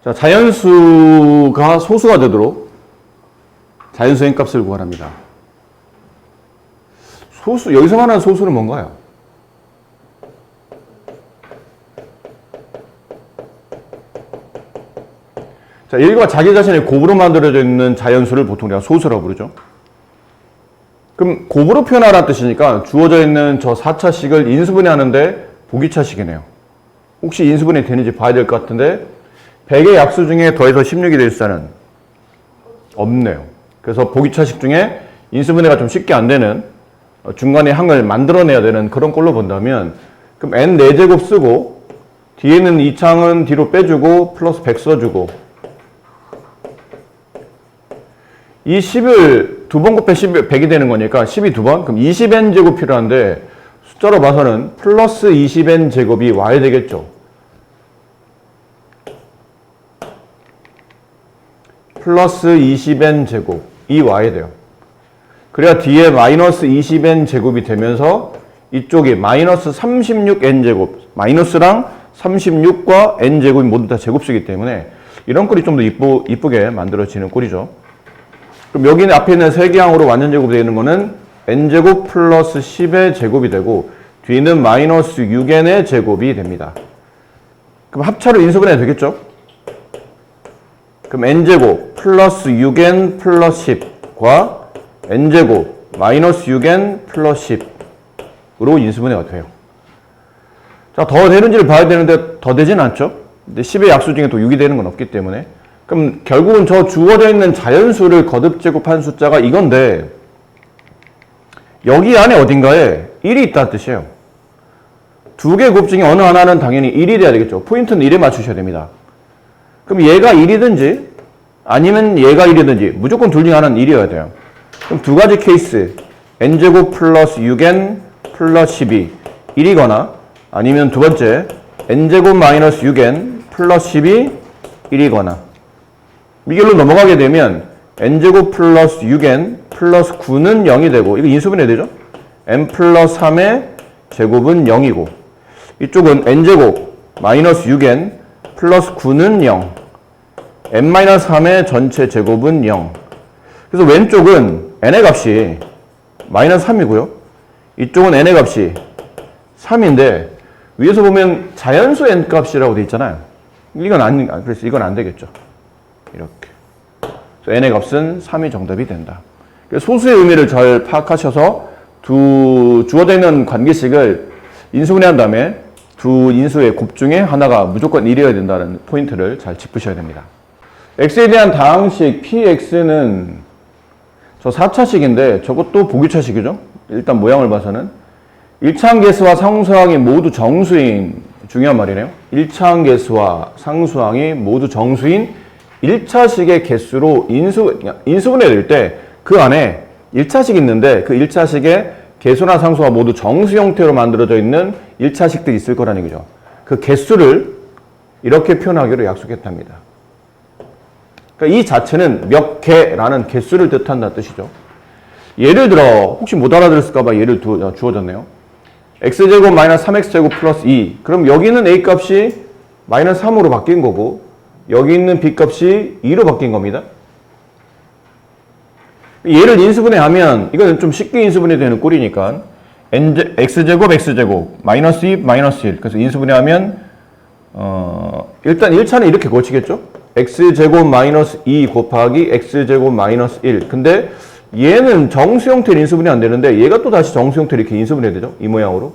자, 자연수가 소수가 되도록 자연수 n값을 구하랍니다. 소수, 여기서 말하는 소수는 뭔가요? 자, 1과 자기 자신의 곱으로 만들어져 있는 자연수를 보통 우리가 소수라고 부르죠. 그럼 곱으로 표현하라는 뜻이니까 주어져 있는 저 4차식을 인수분해하는데 보기차식이네요. 혹시 인수분해 되는지 봐야 될 것 같은데 100의 약수 중에 더해서 16이 될 숫자는 없네요. 그래서 보기차식 중에 인수분해가 좀 쉽게 안 되는 중간에 항을 만들어내야 되는 그런 꼴로 본다면 그럼 n 4제곱 쓰고 뒤에 있는 2창은 뒤로 빼주고 플러스 100 써주고 이 10을 두 번 곱해 100이 되는 거니까 10이 두 번? 그럼 20n 제곱 필요한데 숫자로 봐서는 플러스 20n 제곱이 와야 되겠죠. 플러스 20n 제곱이 와야 돼요. 그래야 뒤에 마이너스 20n 제곱이 되면서 이쪽이 마이너스 36n 제곱, 마이너스랑 36과 n 제곱이 모두 다 제곱수이기 때문에 이런 꼴이 좀 더 이쁘게 만들어지는 꼴이죠. 그럼 여기는 앞에 있는 세개항으로 완전 제곱이 되는 거는 n제곱 플러스 10의 제곱이 되고 뒤는 마이너스 6n의 제곱이 됩니다. 그럼 합차로 인수분해 되겠죠? 그럼 n제곱 플러스 6n 플러스 10과 n제곱 마이너스 6n 플러스 10으로 인수분해가 돼요. 자, 더 되는지를 봐야 되는데 더 되진 않죠? 근데 10의 약수 중에 또 6이 되는 건 없기 때문에 그럼 결국은 저 주어져 있는 자연수를 거듭 제곱한 숫자가 이건데 여기 안에 어딘가에 1이 있다는 뜻이에요. 두 개 곱 중에 어느 하나는 당연히 1이 돼야 되겠죠. 포인트는 1에 맞추셔야 됩니다. 그럼 얘가 1이든지 아니면 얘가 1이든지 무조건 둘 중에 하나는 1이어야 돼요. 그럼 두 가지 케이스 n제곱 플러스 6n 플러스 10이 1이거나 아니면 두 번째 n제곱 마이너스 6n 플러스 10이 1이거나 이 길로 넘어가게 되면 n제곱 플러스 6n 플러스 9는 0이 되고 이거 인수분해 되죠? n 플러스 3의 제곱은 0이고 이쪽은 n제곱 마이너스 6n 플러스 9는 0 n 마이너스 3의 전체 제곱은 0 그래서 왼쪽은 n의 값이 마이너스 3이고요 이쪽은 n의 값이 3인데 위에서 보면 자연수 n 값이라고 돼 있잖아요. 그래서 이건 안 되겠죠. 이렇게. 그래서 n의 값은 3이 정답이 된다. 소수의 의미를 잘 파악하셔서 두 주어져 있는 관계식을 인수분해한 다음에 두 인수의 곱 중에 하나가 무조건 1이어야 된다는 포인트를 잘 짚으셔야 됩니다. x에 대한 다항식 px는 저 4차식인데 저것도 보기차식이죠. 일단 모양을 봐서는 1차항계수와 상수항이 모두 정수인 중요한 말이네요. 1차항계수와 상수항이 모두 정수인 1차식의 개수로 인수분해 될 때 그 안에 1차식이 있는데 그 1차식에 개수나 상수가 모두 정수 형태로 만들어져 있는 1차식들이 있을 거라는 얘기죠. 그 개수를 이렇게 표현하기로 약속했답니다. 그러니까 이 자체는 몇 개라는 개수를 뜻한다는 뜻이죠. 예를 들어 혹시 못 알아들었을까 봐 예를 주어졌네요. x제곱 마이너스 3x제곱 플러스 2 그럼 여기는 a 값이 마이너스 3으로 바뀐 거고 여기 있는 b 값이 2로 바뀐 겁니다. 얘를 인수분해하면 이거는 좀 쉽게 인수분해되는 꼴이니까 x제곱 마이너스 2 마이너스 1 그래서 인수분해하면 일단 1차는 이렇게 고치겠죠. x제곱 마이너스 2 곱하기 x제곱 마이너스 1 근데 얘는 정수 형태로 인수분해 안 되는데 얘가 또 다시 정수 형태로 이렇게 인수분해 되죠. 이 모양으로.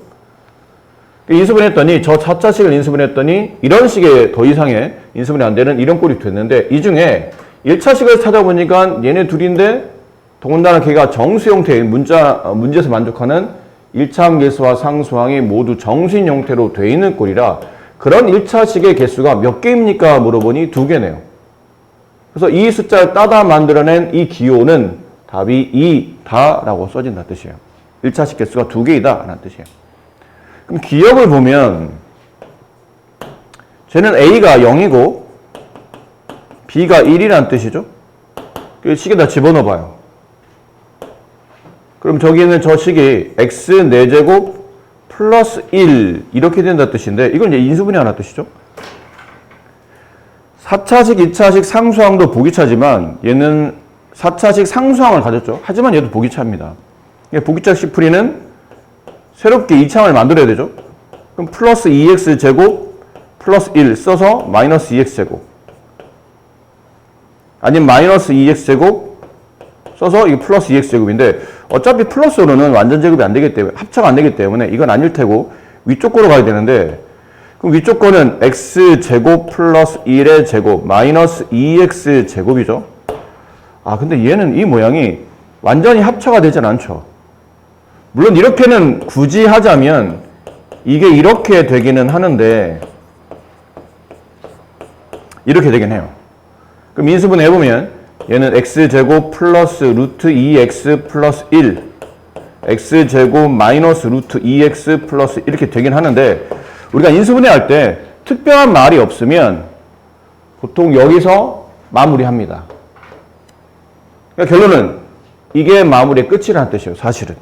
인수분해했더니 저 4차식을 인수분해했더니 이런 식의 더 이상의 인수분해 안 되는 이런 꼴이 됐는데 이 중에 1차식을 찾아보니까 얘네 둘인데 더군다나 걔가 정수 형태의 문제에서 만족하는 1차항계수와 상수항이 모두 정수인 형태로 돼 있는 꼴이라 그런 1차식의 개수가 몇 개입니까? 물어보니 2개네요. 그래서 이 숫자를 따다 만들어낸 이 기호는 답이 2다라고 써진다는 뜻이에요. 1차식 개수가 2개이다 라는 뜻이에요. 그럼 기억을 보면 쟤는 A가 0이고 B가 1이라는 뜻이죠. 그 식에다 집어넣어봐요. 그럼 저기는 저 식이 x 4제곱 플러스 1 이렇게 된다는 뜻인데 이건 이제 인수분해 하는 뜻이죠. 4차식, 2차식 상수항도 보기차지만 얘는 4차식 상수항을 가졌죠. 하지만 얘도 보기차입니다. 보기차 C풀이는 새롭게 2차항을 만들어야 되죠. 그럼 플러스 2x제곱 플러스 1 써서 마이너스 2x제곱 아니면 마이너스 2x제곱 써서 이게 플러스 2x제곱인데 어차피 플러스로는 완전 제곱이 안 되기 때문에 합차가 안 되기 때문에 이건 아닐 테고 위쪽 거로 가야 되는데 그럼 위쪽 거는 x제곱 플러스 1의 제곱 마이너스 2x제곱이죠. 아 근데 얘는 이 모양이 완전히 합차가 되진 않죠. 물론 이렇게는 굳이 하자면 이게 이렇게 되기는 하는데 이렇게 되긴 해요. 그럼 인수분해 해보면 얘는 x제곱 플러스 루트 2x 플러스 1 x제곱 마이너스 루트 2x 플러스 이렇게 되긴 하는데 우리가 인수분해 할 때 특별한 말이 없으면 보통 여기서 마무리합니다. 그러니까 결론은 이게 마무리의 끝이라는 뜻이에요. 사실은.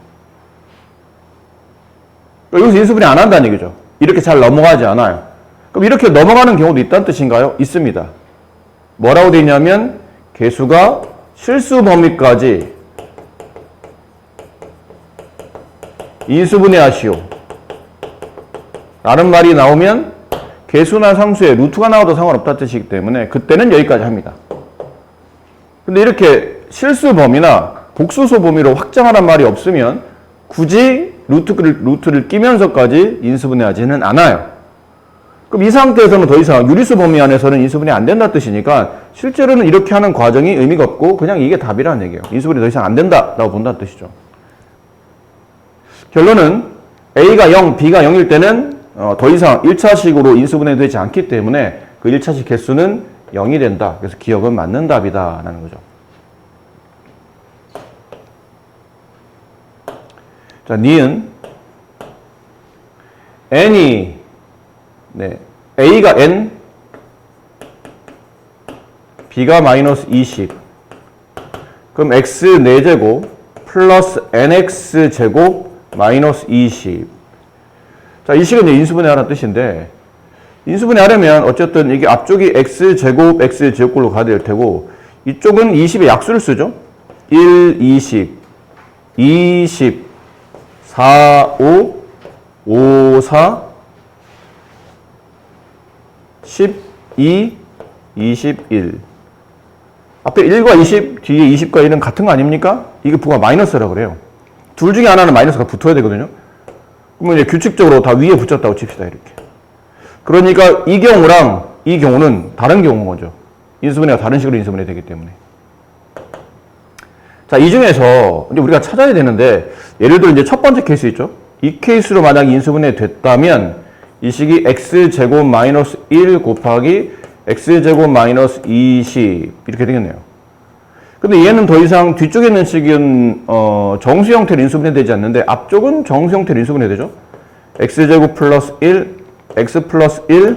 여기서 인수분해 안 한다는 얘기죠. 이렇게 잘 넘어가지 않아요. 그럼 이렇게 넘어가는 경우도 있다는 뜻인가요? 있습니다. 뭐라고 되어 있냐면 개수가 실수 범위까지 인수분해 하시오 라는 말이 나오면 개수나 상수에 루트가 나와도 상관없다는 뜻이기 때문에 그때는 여기까지 합니다. 근데 이렇게 실수 범위나 복수소 범위로 확장하란 말이 없으면 굳이 루트를 끼면서까지 인수분해 하지는 않아요. 그럼 이 상태에서는 더 이상 유리수 범위 안에서는 인수분해 안 된다는 뜻이니까 실제로는 이렇게 하는 과정이 의미가 없고 그냥 이게 답이라는 얘기예요. 인수분해 더 이상 안 된다라고 본다는 뜻이죠. 결론은 A가 0, B가 0일 때는 더 이상 1차식으로 인수분해 되지 않기 때문에 그 1차식 개수는 0이 된다. 그래서 기억은 맞는 답이다 라는 거죠. 자, 니은 n이 A가 n, B가 마이너스 20 그럼 x 4제곱 플러스 nx제곱 마이너스 20 자, 이 식은 이제 인수분해 하라는 뜻인데 인수분해 하려면 어쨌든 이게 앞쪽이 x제곱 x제곱꼴로 가야 될 테고 이쪽은 20의 약수를 쓰죠. 1, 20, 20, 4, 5, 5, 4, 12, 21 앞에 1과 20, 뒤에 20과 1은 같은 거 아닙니까? 이게 부가 마이너스라고 그래요. 둘 중에 하나는 마이너스가 붙어야 되거든요. 그러면 이제 규칙적으로 다 위에 붙였다고 칩시다. 이렇게. 그러니까 이 경우랑 이 경우는 다른 경우인 거죠. 인수분해가 다른 식으로 인수분해 되기 때문에. 자, 이 중에서 이제 우리가 찾아야 되는데 예를 들어 이제 첫 번째 케이스 있죠. 이 케이스로 만약 인수분해 됐다면 이 식이 x제곱 마이너스 1 곱하기 x제곱 마이너스 20 이렇게 되겠네요. 근데 얘는 더 이상 뒤쪽에 있는 식은 정수 형태로 인수분해 되지 않는데 앞쪽은 정수 형태로 인수분해 되죠. x제곱 플러스 1, x 플러스 1,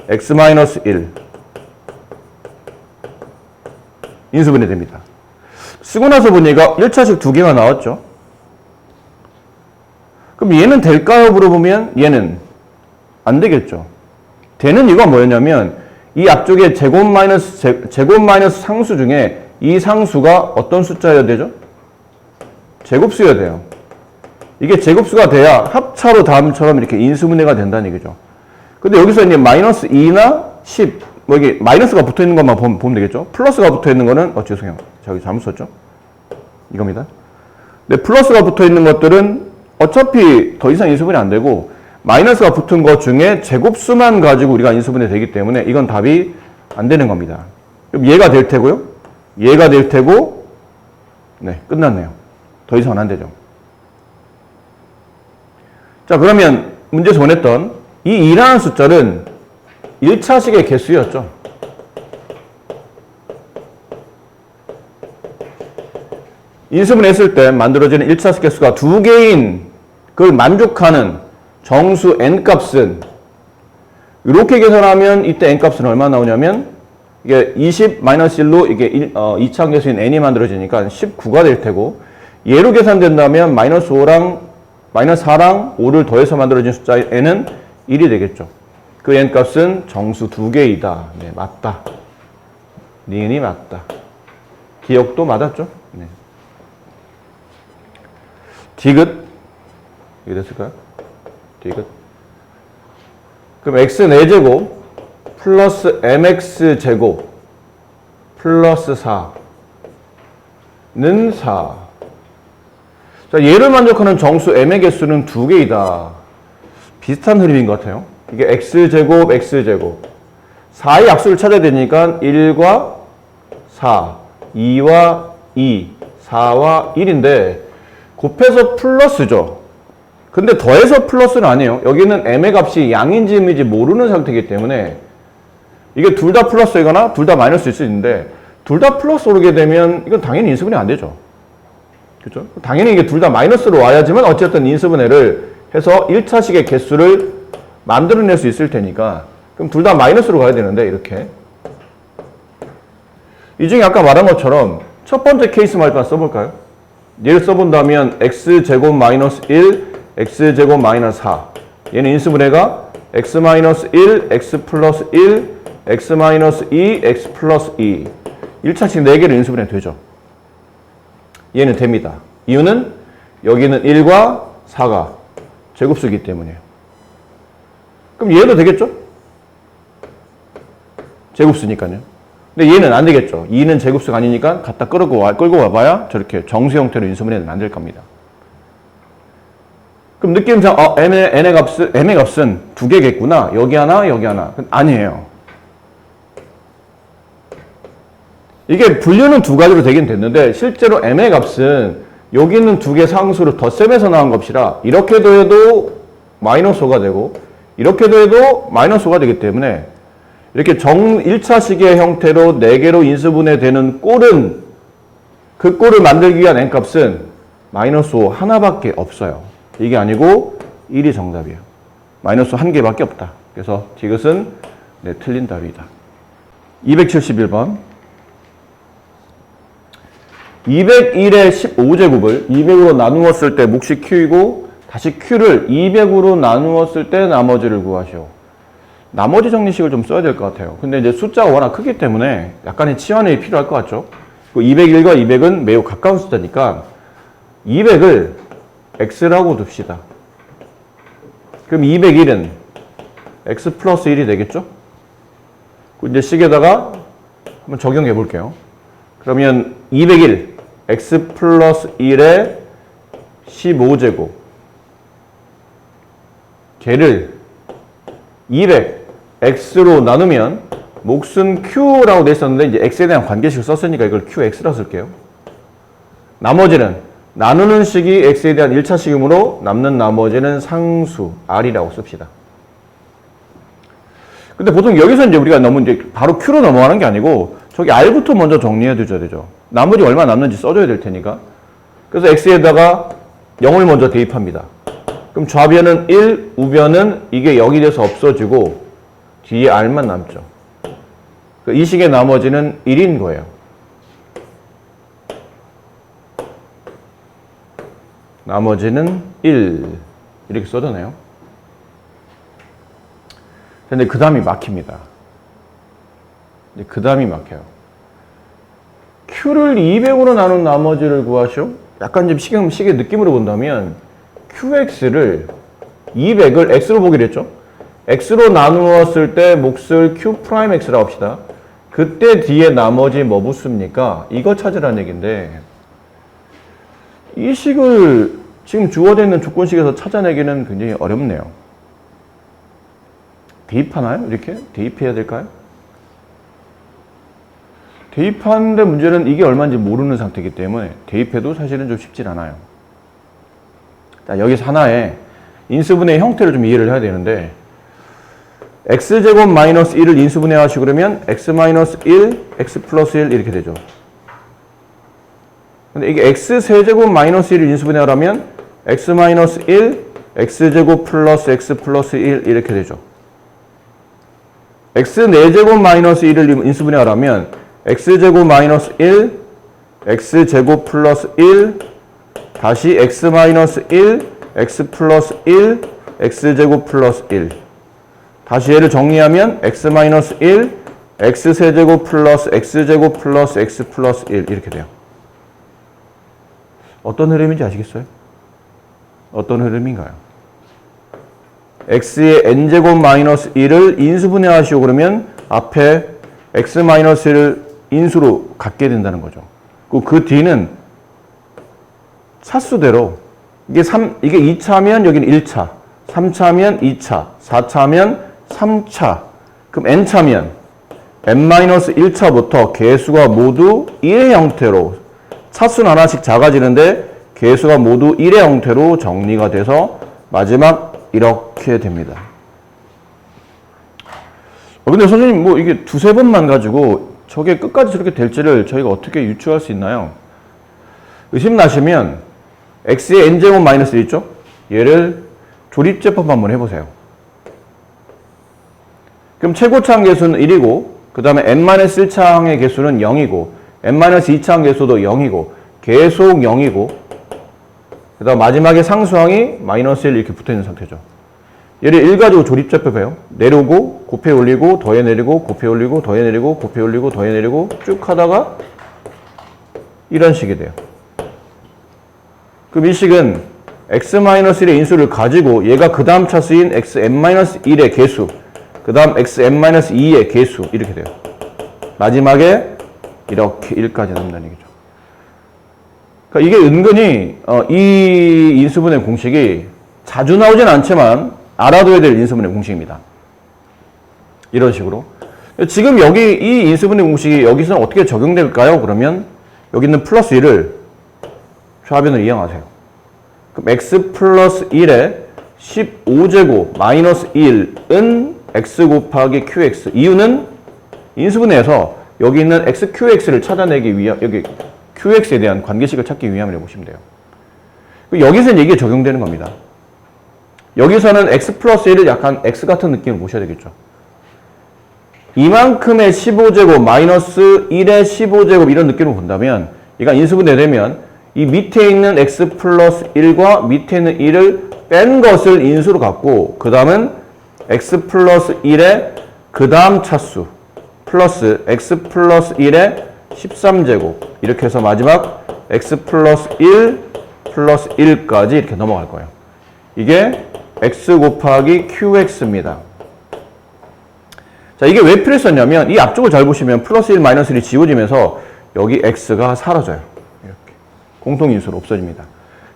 x 마이너스 1 인수분해 됩니다. 쓰고 나서 보니까 1차식 두 개가 나왔죠. 그럼 얘는 될까요? 물어보면 얘는 안 되겠죠. 되는 이유가 뭐였냐면 이 앞쪽에 제곱 마이너스 상수 중에 이 상수가 어떤 숫자여야 되죠? 제곱수여야 돼요. 이게 제곱수가 돼야 합차로 다음처럼 이렇게 인수분해가 된다는 얘기죠. 근데 여기서 이제 마이너스 2나 10, 뭐 이게 마이너스가 붙어 있는 것만 보면 되겠죠? 플러스가 붙어 있는 거는, 죄송해요. 저기 잘못 썼죠? 이겁니다. 근데 플러스가 붙어 있는 것들은 어차피 더 이상 인수분해 안 되고, 마이너스가 붙은 것 중에 제곱수만 가지고 우리가 인수분해 되기 때문에 이건 답이 안 되는 겁니다. 그럼 얘가 될 테고요. 얘가 될 테고, 네, 끝났네요. 더 이상은 안 되죠. 자, 그러면 문제에서 원했던 이 2라는 숫자는 1차식의 개수였죠. 인수분해 했을 때 만들어지는 1차식 개수가 두 개인 그걸 만족하는 정수 n값은 이렇게 계산하면 이때 n값은 얼마 나오냐면 이게 20-1로 이게 2차 개수인 n이 만들어지니까 19가 될 테고 얘로 계산된다면 -4랑 5를 더해서 만들어진 숫자 n은 1이 되겠죠. 그 n값은 정수 2개이다. 네, 맞다. 니은이 맞다. 기억도 맞았죠? 네. 디귿. 이게 됐을까요? 디귿. 그럼 x 4제곱 플러스 mx 제곱 플러스 4는 4. 자, 얘를 만족하는 정수 m의 개수는 2개이다. 비슷한 흐름인 것 같아요. 이게 x제곱, x제곱. 4의 약수를 찾아야 되니까 1과 4, 2와 2, 4와 1인데 곱해서 플러스죠. 근데 더해서 플러스는 아니에요. 여기는 m의 값이 양인지 음인지 모르는 상태이기 때문에 이게 둘 다 플러스이거나 둘 다 마이너스일 수 있는데 둘 다 플러스 오르게 되면 이건 당연히 인수분해 안 되죠. 그렇죠? 당연히 이게 둘 다 마이너스로 와야지만 어쨌든 인수분해를 해서 1차식의 개수를 만들어낼 수 있을 테니까 그럼 둘 다 마이너스로 가야 되는데 이렇게 이 중에 아까 말한 것처럼 첫 번째 케이스만 일단 써볼까요? 얘를 써본다면 x제곱 마이너스 1, x제곱 마이너스 4 얘는 인수분해가 x 마이너스 1, x 플러스 1, x 마이너스 2, x 플러스 2 1차식 4개로 인수분해 되죠. 얘는 됩니다. 이유는 여기는 1과 4가 제곱수이기 때문이에요. 그럼 얘도 되겠죠? 제곱수니까요. 근데 얘는 안 되겠죠. 2는 제곱수가 아니니까 갖다 끌고 와봐야 저렇게 정수 형태로 인수분해는 안 될 겁니다. 그럼 느낌상 m의 값은 2개겠구나. 여기 하나, 여기 하나. 아니에요. 이게 분류는 두 가지로 되긴 됐는데 실제로 m의 값은 여기 있는 2개 상수로 덧셈해서 나온 값이라 이렇게도 해도 마이너스 5가 되고 이렇게도 해도 마이너스 5가 되기 때문에 이렇게 1차식의 형태로 4개로 인수분해되는 꼴은 그 꼴을 만들기 위한 n값은 마이너스 5 하나밖에 없어요. 이게 아니고 1이 정답이에요. 마이너스 1개밖에 없다. 그래서 디귿은 네, 틀린 답이다. 271번 201의 15제곱을 200으로 나누었을 때 몫이 q이고 다시 q를 200으로 나누었을 때 나머지를 구하시오. 나머지 정리식을 좀 써야 될 것 같아요. 근데 이제 숫자가 워낙 크기 때문에 약간의 치환이 필요할 것 같죠. 201과 200은 매우 가까운 숫자니까 200을 x라고 둡시다. 그럼 201은 x 플러스 1이 되겠죠? 이제 식에다가 한번 적용해 볼게요. 그러면 201 x 플러스 1의 15제곱 걔를 200 x로 나누면 몫은 q라고 돼 있었는데 이제 x에 대한 관계식을 썼으니까 이걸 qx라 쓸게요. 나머지는 나누는 식이 x에 대한 1차식이므로 남는 나머지는 상수 r이라고 씁시다. 근데 보통 여기서 이제 우리가 너무 이제 바로 q로 넘어가는 게 아니고 저기 r부터 먼저 정리해 두셔야 되죠. 나머지 얼마 남는지 써줘야 될 테니까. 그래서 x에다가 0을 먼저 대입합니다. 그럼 좌변은 1, 우변은 이게 0이 돼서 없어지고 뒤에 r만 남죠. 이 식의 나머지는 1인 거예요. 나머지는 1 이렇게 써도네요. 근데 그 다음이 막힙니다. 그 다음이 막혀요. q를 200으로 나눈 나머지를 구하시오. 약간 좀 식의 느낌으로 본다면 qx를 200을 x로 보기로 했죠. x로 나누었을 때 몫을 q'x라고 합시다. 그때 뒤에 나머지 뭐 붙습니까? 이거 찾으라는 얘기인데 이 식을 지금 주어져 있는 조건식에서 찾아내기는 굉장히 어렵네요. 대입하나요? 이렇게? 대입해야 될까요? 대입하는데 문제는 이게 얼마인지 모르는 상태이기 때문에 대입해도 사실은 좀 쉽진 않아요. 자, 여기서 하나의 인수분해의 형태를 좀 이해를 해야 되는데 x제곱 마이너스 1을 인수분해 하시고 그러면 x 마이너스 1, x 플러스 1 이렇게 되죠. 근데 이게 x세제곱 마이너스 1을 인수분해 하려면 x 마이너스 1, x제곱 플러스 x 플러스 1 이렇게 되죠. x4제곱 마이너스 1을 인수분해 하려면 x제곱 마이너스 1, x제곱 플러스 1, 다시 x 마이너스 1, x 플러스 1, x제곱 플러스 1. 다시 얘를 정리하면 x-1, x세제곱 플러스 x제곱 플러스 x 플러스 1 이렇게 돼요. 어떤 흐름인지 아시겠어요? 어떤 흐름인가요? x의 n제곱 마이너스 1을 인수분해 하시오 그러면 앞에 x 마이너스 1을 인수로 갖게 된다는 거죠. 그 뒤는 차수대로 이게 2차면 여기는 1차, 3차면 2차, 4차면 3차, 그럼 n차면 n-1차부터 개수가 모두 1의 형태로 차수는 하나씩 작아지는데 개수가 모두 1의 형태로 정리가 돼서 마지막 이렇게 됩니다. 근데 선생님 뭐 이게 두세 번만 가지고 저게 끝까지 저렇게 될지를 저희가 어떻게 유추할 수 있나요? 의심 나시면 x의 n제곱 마이너스 1 있죠? 얘를 조립제법 한번 해보세요. 그럼 최고차항 개수는 1이고 그 다음에 n-1차항의 개수는 0이고 n-2차항 개수도 0이고 계속 0이고 그 다음 마지막에 상수항이 마이너스 1 이렇게 붙어있는 상태죠. 얘를 1 가지고 조립제법해요. 내려오고 곱해 올리고 더해 내리고 곱해 올리고 더해 내리고 곱해 올리고 더해 내리고 쭉 하다가 이런 식이 돼요. 그럼 이 식은 x-1의 인수를 가지고 얘가 그 다음 차수인 xn-1의 개수 그 다음 xn-2의 개수 이렇게 돼요. 마지막에 이렇게 1까지 남는다는 얘기죠. 그러니까 이게 은근히 이 인수분해 공식이 자주 나오진 않지만 알아둬야 될 인수분해 공식입니다. 이런 식으로. 지금 여기 이 인수분해 공식이 여기서는 어떻게 적용될까요? 그러면 여기 있는 플러스 1을 좌변을 이용하세요. 그럼 x 플러스 1에 15제곱 마이너스 1은 x 곱하기 qx. 이유는 인수분해에서 여기 있는 x, qx를 찾아내기 위한 여기 qx에 대한 관계식을 찾기 위함을 해보시면 돼요. 여기서는 이게 적용되는 겁니다. 여기서는 x 플러스 1을 약간 x 같은 느낌을 보셔야 되겠죠. 이만큼의 15제곱 마이너스 1의 15제곱 이런 느낌을 본다면 얘가 인수분해 되면 이 밑에 있는 x 플러스 1과 밑에 있는 1을 뺀 것을 인수로 갖고 그 다음은 x 플러스 1의 그 다음 차수 플러스 x 플러스 1의 13제곱 이렇게 해서 마지막 x 플러스 1 플러스 1까지 이렇게 넘어갈 거예요. 이게 x 곱하기 qx입니다. 자, 이게 왜 필요했었냐면 이 앞쪽을 잘 보시면 플러스 1 마이너스 1이 지워지면서 여기 x가 사라져요. 이렇게 공통인수로 없어집니다.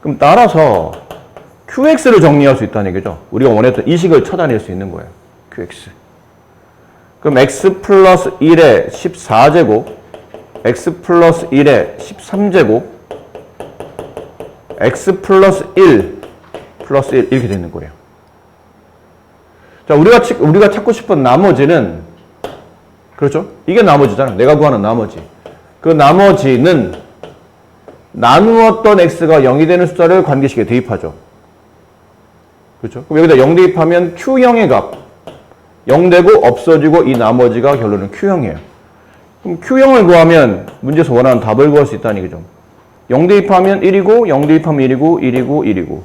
그럼 따라서 qx를 정리할 수 있다는 얘기죠. 우리가 원했던 이 식을 찾아낼 수 있는 거예요. qx. 그럼 x 플러스 1의 14제곱 x 플러스 1의 13제곱 x 플러스 1 플러스 1 이렇게 되는 거예요. 자, 우리가 찾고 싶은 나머지는 그렇죠? 이게 나머지잖아. 내가 구하는 나머지. 그 나머지는 나누었던 x가 0이 되는 숫자를 관계식에 대입하죠. 그렇죠? 그럼 여기다 0 대입하면 Q0의 값 0 되고 없어지고 이 나머지가 결론은 Q0이에요. 그럼 Q0을 구하면 문제에서 원하는 답을 구할 수 있다는 얘기죠. 0 대입하면 1이고 0 대입하면 1이고 1이고 1이고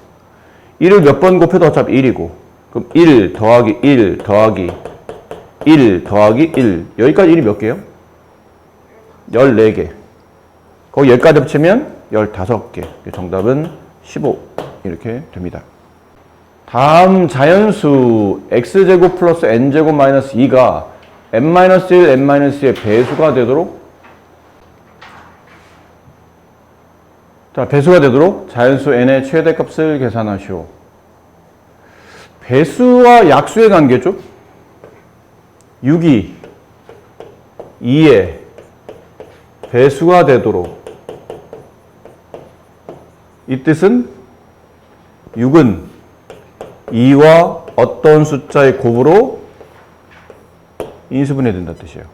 1을 몇 번 곱해도 어차피 1이고 그럼 1 더하기 1 더하기 1 더하기 1 여기까지 1이 몇 개요? 14개. 거기 10까지 합치면 15개. 정답은 15 이렇게 됩니다. 다음 자연수 x제곱 플러스 n제곱 마이너스 2가 n-1, n-2의 배수가 되도록 자, 배수가 되도록 자연수 n의 최대값을 계산하시오. 배수와 약수의 관계죠. 6이 2의 배수가 되도록 이 뜻은 6은 2와 어떤 숫자의 곱으로 인수분해 된다는 뜻이에요.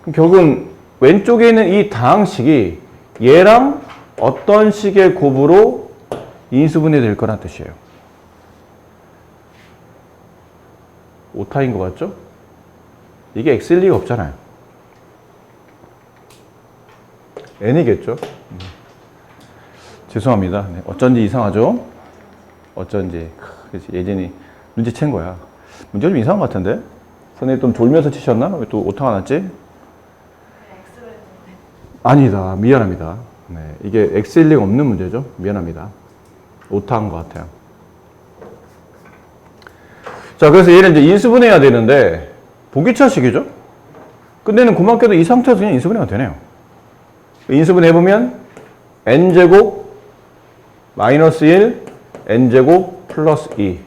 그럼 결국은 왼쪽에 있는 이 다항식이 얘랑 어떤 식의 곱으로 인수분해 될 거란 뜻이에요. 오타인 것 같죠? 이게 x일 리가 없잖아요. n이겠죠? 죄송합니다. 네, 어쩐지 이상하죠? 어쩐지. 그래서 예전에 눈치챈 거야. 문제가 좀 이상한 것 같은데? 선생님 좀 졸면서 치셨나? 왜 또 오타가 났지? 아니다. 미안합니다. 네, 이게 X일 리가 없는 문제죠. 미안합니다. 오타한 것 같아요. 자, 그래서 얘를 이제 인수분해해야 되는데, 보기차식이죠? 근데는 고맙게도 이 상태에서 그냥 인수분해가 되네요. 인수분해해보면, n제곱 마이너스 1, n제곱 플러스 2.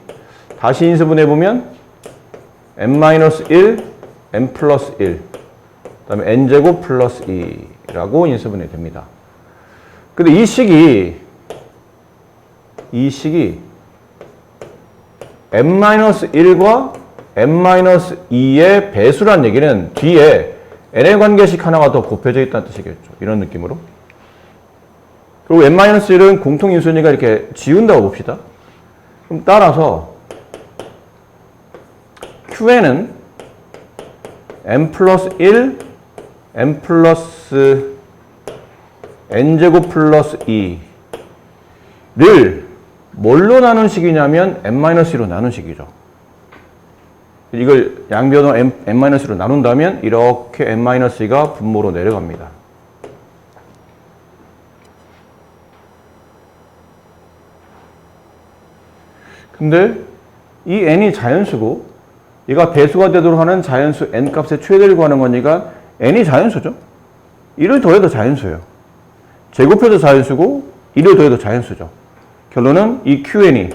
다시 인수분해해보면, n-1, n 플러스 1. 그 다음에 n제곱 플러스 2라고 인수분해 됩니다. 근데 이 식이 n-1과 n-2의 배수란 얘기는 뒤에 n의 관계식 하나가 더 곱해져 있다는 뜻이겠죠. 이런 느낌으로. 그리고 n-1은 공통인수니까 이렇게 지운다고 봅시다. 그럼 따라서 Qn은 n 플러스 1, n 플러스 n제곱 플러스 2를 뭘로 나눈 식이냐면 n-1로 나눈 식이죠. 이걸 양변호 n-1로 나눈다면 이렇게 n-2가 분모로 내려갑니다. 근데 이 n이 자연수고 얘가 배수가 되도록 하는 자연수 n 값의 최대를 구하는 거니까 n이 자연수죠. 1을 더해도 자연수예요. 제곱해도 자연수고 1을 더해도 자연수죠. 결론은 이 QN이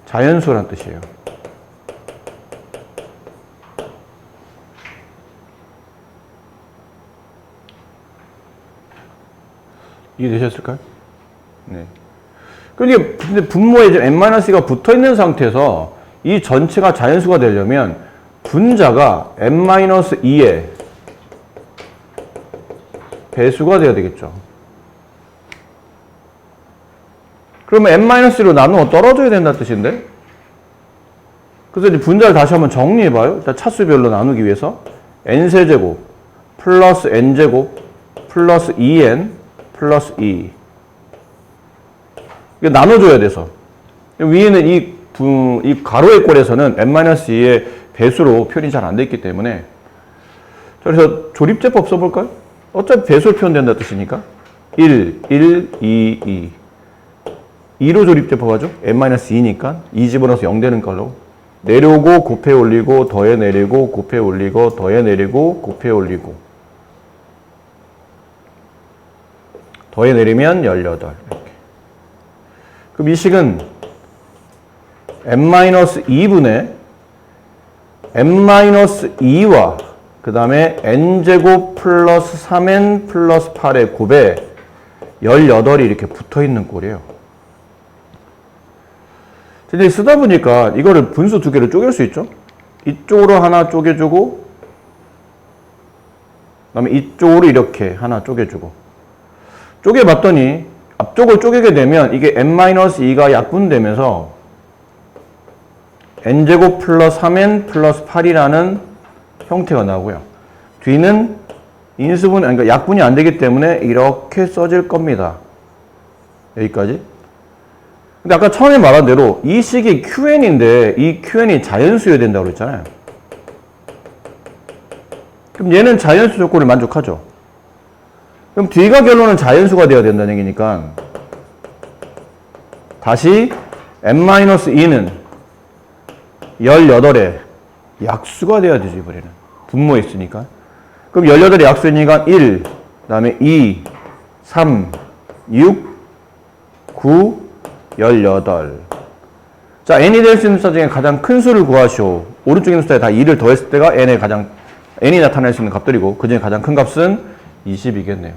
자연수란 뜻이에요. 이해되셨을까요? 네. 근데 분모에 이제 n-가 붙어 있는 상태에서 이 전체가 자연수가 되려면 분자가 n-2의 배수가 돼야 되겠죠. 그러면 n-로 나누어 떨어져야 된다는 뜻인데? 그래서 이제 분자를 다시 한번 정리해봐요. 일단 차수별로 나누기 위해서 n세제곱 플러스 n제곱 플러스 2n 플러스 2 이거 나눠줘야 돼서 위에는 이 가로의 꼴에서는 n-2의 배수로 표현이 잘 안 돼 있기 때문에 그래서 조립제법 써볼까요? 어차피 배수로 표현된다는 뜻이니까 1, 1, 2, 2 2로 조립제법 하죠? n-2니까 2 집어넣어서 0 되는 걸로 내려오고 곱해 올리고 더해 내리고 곱해 올리고 더해 내리고 곱해 올리고 더해 내리면 18 이렇게. 그럼 이 식은 n-2분의 n-2와 그 다음에 n제곱 플러스 3n 플러스 8의 곱에 18이 이렇게 붙어있는 꼴이에요. 근데 쓰다 보니까 이거를 분수 두 개로 쪼갤 수 있죠? 이쪽으로 하나 쪼개주고 그 다음에 이쪽으로 이렇게 하나 쪼개주고 쪼개봤더니 앞쪽을 쪼개게 되면 이게 n-2가 약분되면서 n제곱 플러스 3n 플러스 8이라는 형태가 나오고요. 뒤는 인수분, 그러니까 약분이 안 되기 때문에 이렇게 써질 겁니다. 여기까지. 근데 아까 처음에 말한 대로 이 식이 QN인데 이 QN이 자연수여야 된다고 그랬잖아요. 그럼 얘는 자연수 조건을 만족하죠. 그럼 뒤가 결론은 자연수가 되어야 된다는 얘기니까 다시 n-2는 18에 약수가 돼야 되지, 이번에는. 분모에 있으니까. 그럼 18의 약수니까 1, 그 다음에 2, 3, 6, 9, 18. 자, n이 될 수 있는 숫자 중에 가장 큰 수를 구하시오. 오른쪽 있는 숫자에 다 2를 더했을 때가 n이 나타낼 수 있는 값들이고, 그 중에 가장 큰 값은 20이겠네요.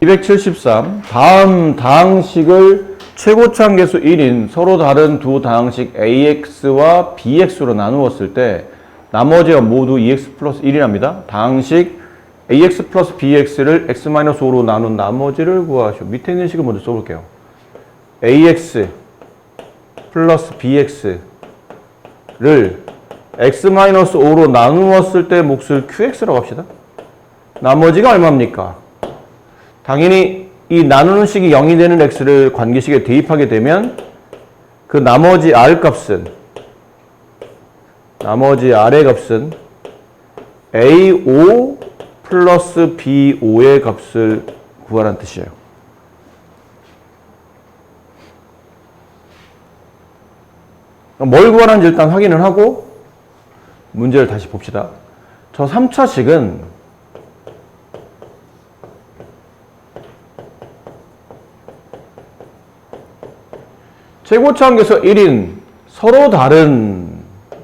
273. 다음 다항식을 최고차항계수 1인 서로 다른 두 다항식 AX와 BX로 나누었을 때 나머지가 모두 2X 플러스 1이랍니다. 다항식 AX 플러스 BX를 X-5로 나눈 나머지를 구하시오. 밑에 있는 식을 먼저 써볼게요. AX 플러스 BX를 X-5로 나누었을 때 몫을 QX라고 합시다. 나머지가 얼마입니까? 당연히 이 나누는 식이 0이 되는 x를 관계식에 대입하게 되면 그 나머지 R 값은, 나머지 R의 값은 A5 플러스 B5의 값을 구하라는 뜻이에요. 뭘 구하는지 일단 확인을 하고 문제를 다시 봅시다. 저 3차식은 최고차항계수 1인 서로 다른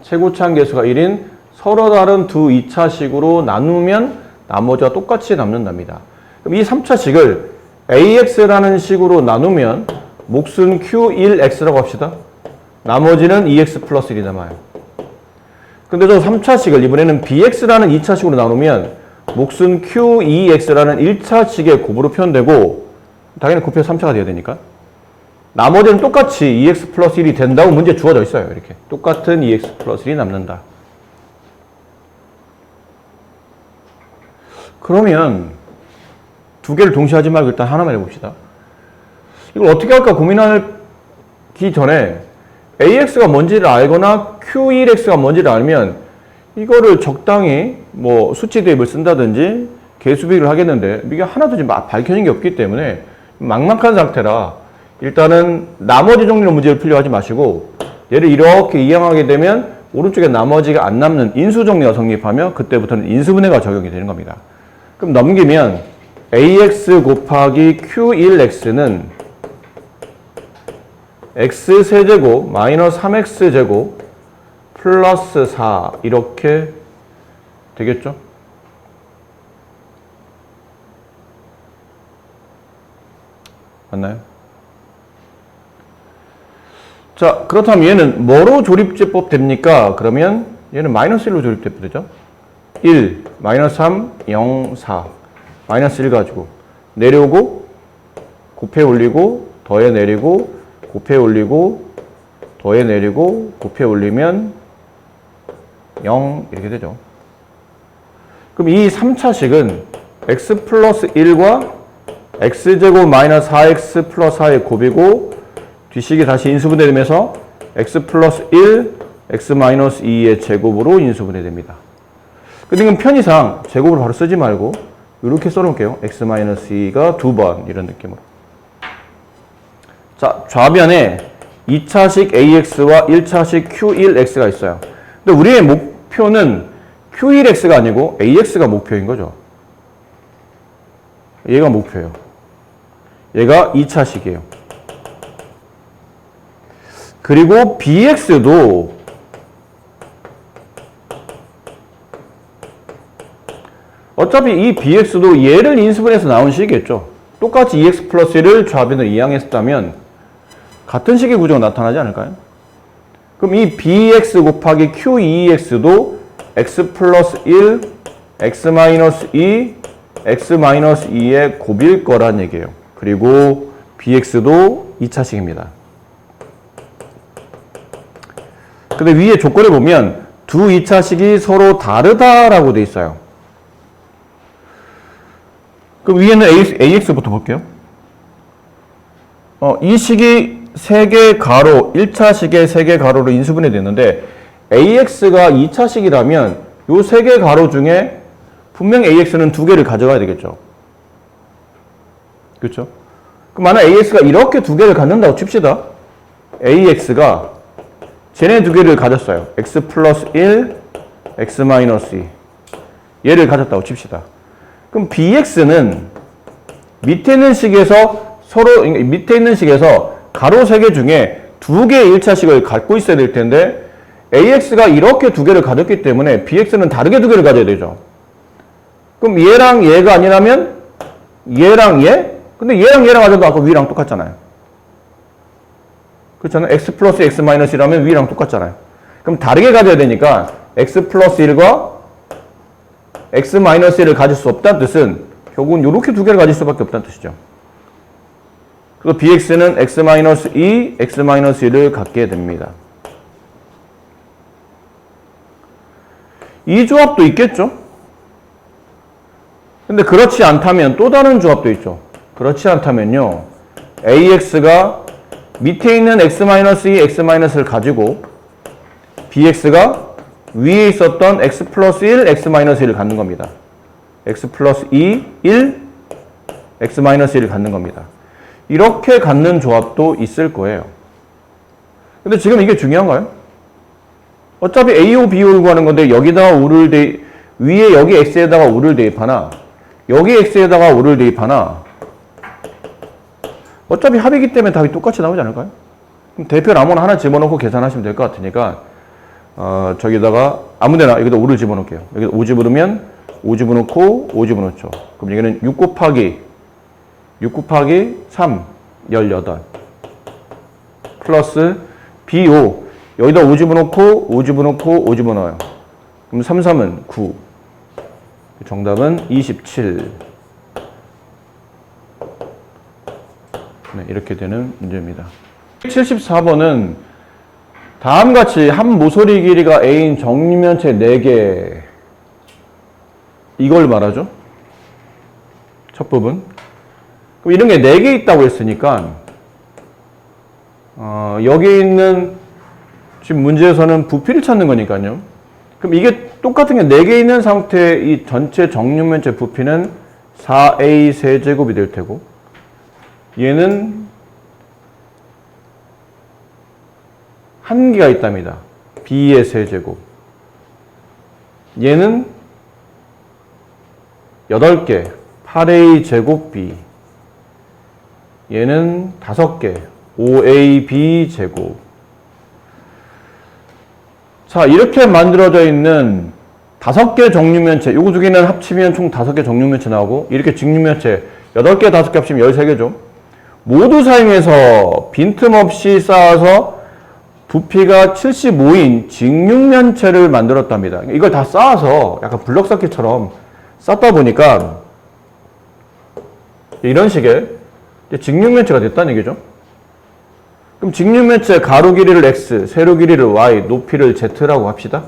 최고차항계수가 1인 서로 다른 두 2차식으로 나누면 나머지와 똑같이 남는답니다. 그럼 이 3차식을 AX라는 식으로 나누면 몫은 Q1X라고 합시다. 나머지는 2X 플러스 1이 남아요. 근데 저 3차식을 이번에는 BX라는 2차식으로 나누면 몫은 Q2X라는 1차식의 곱으로 표현되고 당연히 곱해서 3차가 돼야 되니까 나머지는 똑같이 2x 플러스 1이 된다고 문제 주어져 있어요. 이렇게 똑같은 2x 플러스 1이 남는다. 그러면 두 개를 동시에 하지 말고 일단 하나만 해봅시다. 이걸 어떻게 할까 고민하기 전에 AX가 뭔지를 알거나 Q1X가 뭔지를 알면 이거를 적당히 뭐 수치 대입을 쓴다든지 개수비를 하겠는데 이게 하나도 지금 밝혀진 게 없기 때문에 막막한 상태라 일단은 나머지 종류의 문제를 풀려 하지 마시고 얘를 이렇게 이항하게 되면 오른쪽에 나머지가 안 남는 인수 정리가 성립하며 그때부터는 인수분해가 적용이 되는 겁니다. 그럼 넘기면 AX 곱하기 Q1X는 X세제곱 마이너스 3X제곱 플러스 4 이렇게 되겠죠? 맞나요? 자, 그렇다면 얘는 뭐로 조립제법 됩니까? 그러면 얘는 마이너스 1로 조립제법 되죠? 1, 마이너스 3, 0, 4 마이너스 1 가지고 내려오고 곱해 올리고 더해 내리고 곱해 올리고 더해 내리고 곱해 올리면 0 이렇게 되죠. 그럼 이 3차식은 x 플러스 1과 x제곱 마이너스 4x 플러스 4의 곱이고 뒷식이 다시 인수분해되면서 x 플러스 1, x 마이너스 2의 제곱으로 인수분해됩니다. 근데 이건 편의상 제곱을 바로 쓰지 말고 이렇게 써놓을게요. x 마이너스 2가 2번 이런 느낌으로. 자, 좌변에 2차식 AX와 1차식 Q1X가 있어요. 근데 우리의 목표는 Q1X가 아니고 AX가 목표인 거죠. 얘가 목표예요. 얘가 2차식이에요. 그리고 BX도 어차피 이 BX도 얘를 인수분해서 나온 식이겠죠. 똑같이 2X 플러스 1을 좌변으로 이항했다면 같은 식의 구조가 나타나지 않을까요? 그럼 이 BX 곱하기 Q2X도 X 플러스 1, X 마이너스 2, X 마이너스 2의 곱일 거란 얘기예요. 그리고 BX도 2차식입니다. 근데 위에 조건을 보면 두 2차식이 서로 다르다라고 돼 있어요. 그럼 위에는 AX부터 볼게요. 이 식이 3개 가로, 1차식의 3개 가로로 인수분해 됐는데 AX가 2차식이라면 요 3개 가로 중에 분명 AX는 2개를 가져가야 되겠죠. 그렇죠? 그럼 만약 AX가 이렇게 2개를 갖는다고 칩시다. AX가 쟤네 2개를 가졌어요. X 플러스 1, X 마이너스 2 얘를 가졌다고 칩시다. 그럼 BX는 밑에 있는 식에서 밑에 있는 식에서 가로 3개 중에 2개의 1차식을 갖고 있어야 될 텐데 AX가 이렇게 2개를 가졌기 때문에 BX는 다르게 2개를 가져야 되죠. 그럼 얘랑 얘가 아니라면 얘랑 얘? 근데 얘랑 얘랑 가져도 아까 위랑 똑같잖아요. 그렇잖아요. X 플러스 X 마이너스 1이라면 위랑 똑같잖아요. 그럼 다르게 가져야 되니까 X 플러스 1과 X 마이너스 1을 가질 수 없다는 뜻은 결국은 이렇게 2개를 가질 수밖에 없다는 뜻이죠. 그리고 BX는 X 마이너스 2, X 마이너스 1을 갖게 됩니다. 이 조합도 있겠죠? 근데 그렇지 않다면 또 다른 조합도 있죠. 그렇지 않다면요. AX가 밑에 있는 x-2, x-를 가지고 bx가 위에 있었던 x 플러스 1, x-1을 갖는 겁니다. x 플러스 2, 1, x-1을 갖는 겁니다. 이렇게 갖는 조합도 있을 거예요. 근데 지금 이게 중요한가요? 어차피 a오 b오를 구하는 건데 여기다가 5를 위에 여기 x에다가 5를 대입하나 여기 x에다가 5를 대입하나 어차피 합이기 때문에 답이 똑같이 나오지 않을까요? 그럼 대표를 아무나 하나 집어넣고 계산하시면 될 것 같으니까 저기다가 아무데나 여기다 5를 집어넣을게요. 여기다 5 집어넣으면 5 집어넣고 5 집어넣죠. 그럼 여기는 6 곱하기 3, 18 플러스 B5 여기다 5 집어넣고 5 집어넣고 5 집어넣어요. 그럼 3, 3은 9 정답은 27 네, 이렇게 되는 문제입니다. 74번은 다음같이 한 모서리 길이가 A인 정육면체 4개 이걸 말하죠. 첫 부분. 그럼 이런 게 4개 있다고 했으니까 여기 있는 지금 문제에서는 부피를 찾는 거니까요. 그럼 이게 똑같은 게 4개 있는 상태의 이 전체 정육면체 부피는 4A 세제곱이 될 테고 얘는 1개가 있답니다. B의 세제곱. 얘는 8개, 8A 제곱 B. 얘는 5개, 5AB 제곱. 자, 이렇게 만들어져 있는 5개 정육면체, 요거 두 개는 합치면 총 5개 정육면체 나오고, 이렇게 직육면체, 8개, 5개 합치면 13개죠. 모두 사용해서 빈틈없이 쌓아서 부피가 75인 직육면체를 만들었답니다. 이걸 다 쌓아서 약간 블럭 쌓기처럼 쌓다 보니까 이런 식의 직육면체가 됐다는 얘기죠. 그럼 직육면체 가로 길이를 x, 세로 길이를 y, 높이를 z라고 합시다.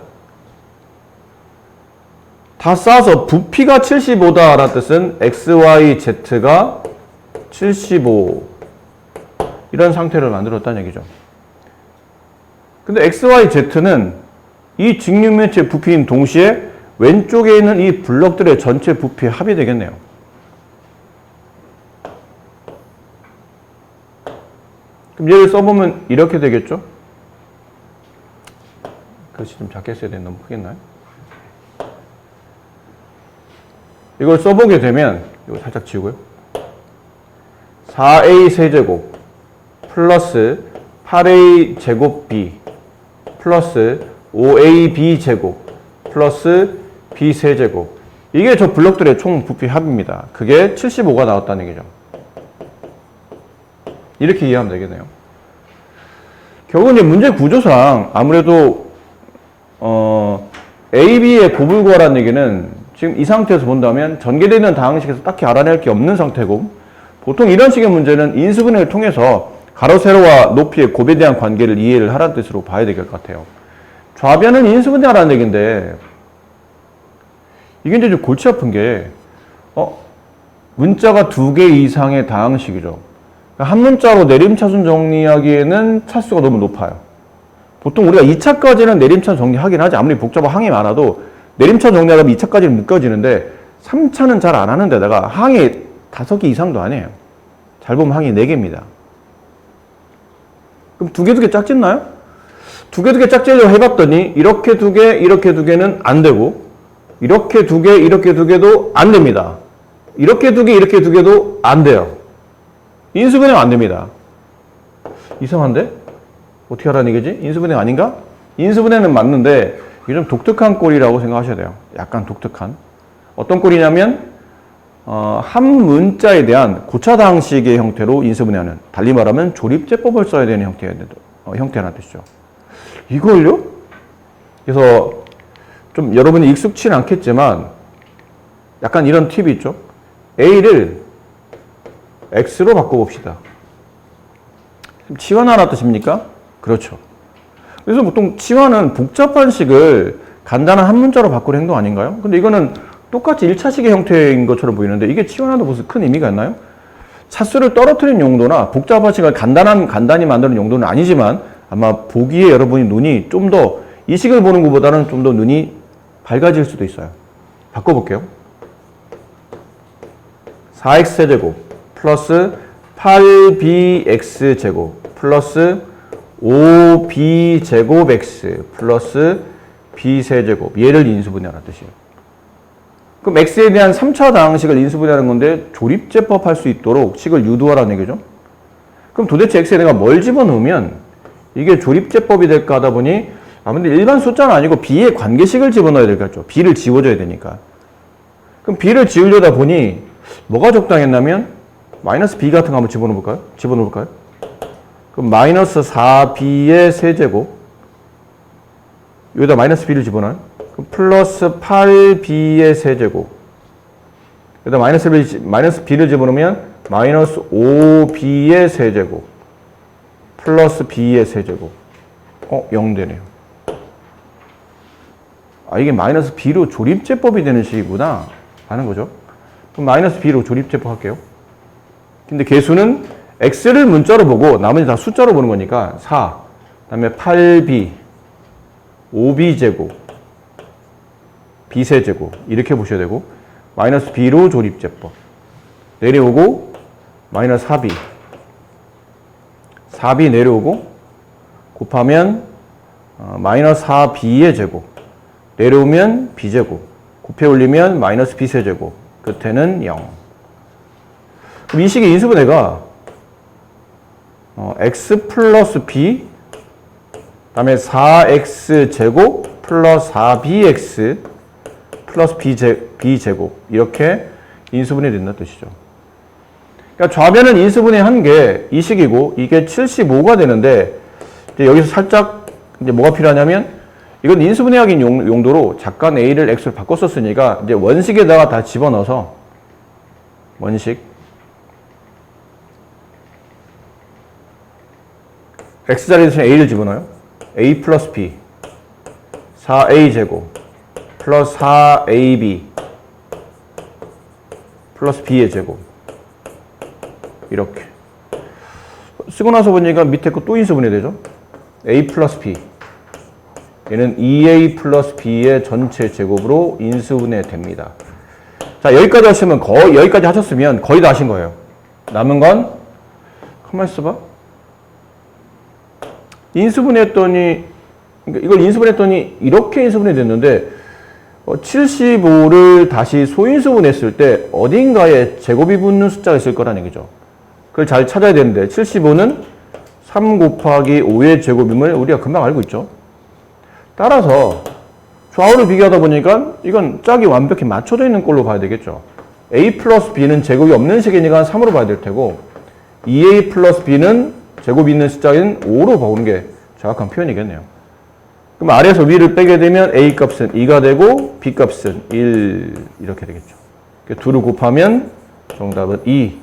다 쌓아서 부피가 75다라는 뜻은 x, y, z가 75 이런 상태를 만들었다는 얘기죠. 근데 x, y, z는 이 직육면체 부피인 동시에 왼쪽에 있는 이 블럭들의 전체 부피의 합이 되겠네요. 그럼 얘를 써보면 이렇게 되겠죠? 글씨 좀 작게 써야 되는데 너무 크겠나요? 이걸 써보게 되면 이거 살짝 지우고요. 4A 세제곱 플러스 8A 제곱 B 플러스 5AB 제곱 플러스 B 세제곱 이게 저 블럭들의 총 부피 합입니다. 그게 75가 나왔다는 얘기죠. 이렇게 이해하면 되겠네요. 결국 이제 문제 구조상 아무래도 A, B의 곱을 구하라는 얘기는 지금 이 상태에서 본다면 전개되는 다항식에서 딱히 알아낼 게 없는 상태고 보통 이런 식의 문제는 인수분해를 통해서 가로, 세로와 높이의 곱에 대한 관계를 이해를 하라는 뜻으로 봐야 될 것 같아요. 좌변은 인수분해하라는 얘기인데 이게 이제 좀 골치 아픈 게 문자가 2개 이상의 다항식이죠. 한 문자로 내림차순 정리하기에는 차수가 너무 높아요. 보통 우리가 2차까지는 내림차 정리하긴 하지 아무리 복잡한 항이 많아도 내림차 정리하다 보면 2차까지는 묶여지는데 3차는 잘 안 하는 데다가 항이 5개 이상도 아니에요. 잘 보면 항이 4개입니다. 그럼 2개 짝짓나요? 2개 짝짓으려고 해봤더니 이렇게 2개, 이렇게 2개는 안 되고 이렇게 2개, 이렇게 2개도 안 됩니다. 이렇게 2개, 이렇게 2개도 안 돼요. 인수분해가 안 됩니다. 이상한데? 어떻게 하라는 얘기지? 인수분해가 아닌가? 인수분해는 맞는데 이게 좀 독특한 꼴이라고 생각하셔야 돼요. 약간 독특한. 어떤 꼴이냐면 한 문자에 대한 고차다항식의 형태로 인수분해하는 달리 말하면 조립제법을 써야 되는 형태라는 뜻이죠. 이걸요? 그래서 좀 여러분이 익숙치는 않겠지만 약간 이런 팁이 있죠. A를 X로 바꿔봅시다. 치환하라는 뜻입니까? 그렇죠. 그래서 보통 치환은 복잡한 식을 간단한 한 문자로 바꾸는 행동 아닌가요? 근데 이거는 똑같이 1차식의 형태인 것처럼 보이는데 이게 치환하도 무슨 큰 의미가 있나요? 차수를 떨어뜨리는 용도나 복잡하시고 간단히 만드는 용도는 아니지만 아마 보기에 여러분이 눈이 좀 더 이 식을 보는 것보다는 좀 더 눈이 밝아질 수도 있어요. 바꿔볼게요. 4x제곱 플러스 8bx제곱 플러스 5b제곱 x 플러스 b세제곱 얘를 인수분해하라는 뜻이에요. 그럼 x에 대한 3차 다항식을 인수분해하는 건데 조립제법 할 수 있도록 식을 유도하라는 얘기죠. 그럼 도대체 x에 내가 뭘 집어넣으면 이게 조립제법이 될까 하다 보니 근데 일반 숫자는 아니고 b의 관계식을 집어넣어야 될겠죠. b를 지워줘야 되니까. 그럼 b를 지우려다 보니 뭐가 적당했냐면 마이너스 b 같은 거 한번 집어넣을까요? 그럼 마이너스 4b의 세제곱 여기다 마이너스 b를 집어넣어요. 그럼 플러스 8b의 세제곱 여기다 마이너스 b를 집어넣으면 마이너스 5b의 세제곱 플러스 b의 세제곱 0 되네요. 이게 마이너스 b로 조립제법이 되는 식이구나 하는 거죠. 그럼 마이너스 b로 조립제법 할게요. 근데 개수는 x를 문자로 보고 나머지 다 숫자로 보는 거니까 4, 그 다음에 8b, 5b제곱, b세제곱 이렇게 보셔야 되고 마이너스 b로 조립제법 내려오고 마이너스 4b, 4b 내려오고 곱하면 마이너스 4b의 제곱 내려오면 b제곱 곱해 올리면 마이너스 b세제곱 끝에는 0. 그럼 이 식의 인수분해가 x 플러스 b 그 다음에 4x제곱 플러스 4bx 플러스 b제곱 이렇게 인수분해 된다는 뜻이죠. 그러니까 좌변은 인수분해 한 게 이 식이고 이게 75가 되는데 이제 여기서 살짝 이제 뭐가 필요하냐면 이건 인수분해하기 용도로 잠깐 a를 x로 바꿨었으니까 이제 원식에다가 다 집어넣어서 원식 x자리에서 a를 집어넣어요. a 플러스 b 4a제곱 플러스 4ab 플러스 b의 제곱 이렇게 쓰고 나서 보니까 밑에 거 또 인수분해 되죠. a 플러스 b 얘는 2a 플러스 b의 전체 제곱으로 인수분해 됩니다. 자, 여기까지 하셨으면 거의 다 하신 거예요. 남은 건 가만히 있어봐. 인수분해했더니 이걸 인수분해했더니 이렇게 인수분해 됐는데 75를 다시 소인수분했을 때 어딘가에 제곱이 붙는 숫자가 있을 거라는 얘기죠. 그걸 잘 찾아야 되는데 75는 3 곱하기 5의 제곱임을 우리가 금방 알고 있죠. 따라서 좌우를 비교하다 보니까 이건 짝이 완벽히 맞춰져 있는 꼴로 봐야 되겠죠. a 플러스 b는 제곱이 없는 식이니까 3으로 봐야 될 테고 2a 플러스 b는 제곱이 있는 숫자인 5로 보는 게 정확한 표현이겠네요. 그럼 아래에서 위를 빼게 되면 a 값은 2가 되고 b 값은 1 이렇게 되겠죠. 2를 곱하면 정답은 2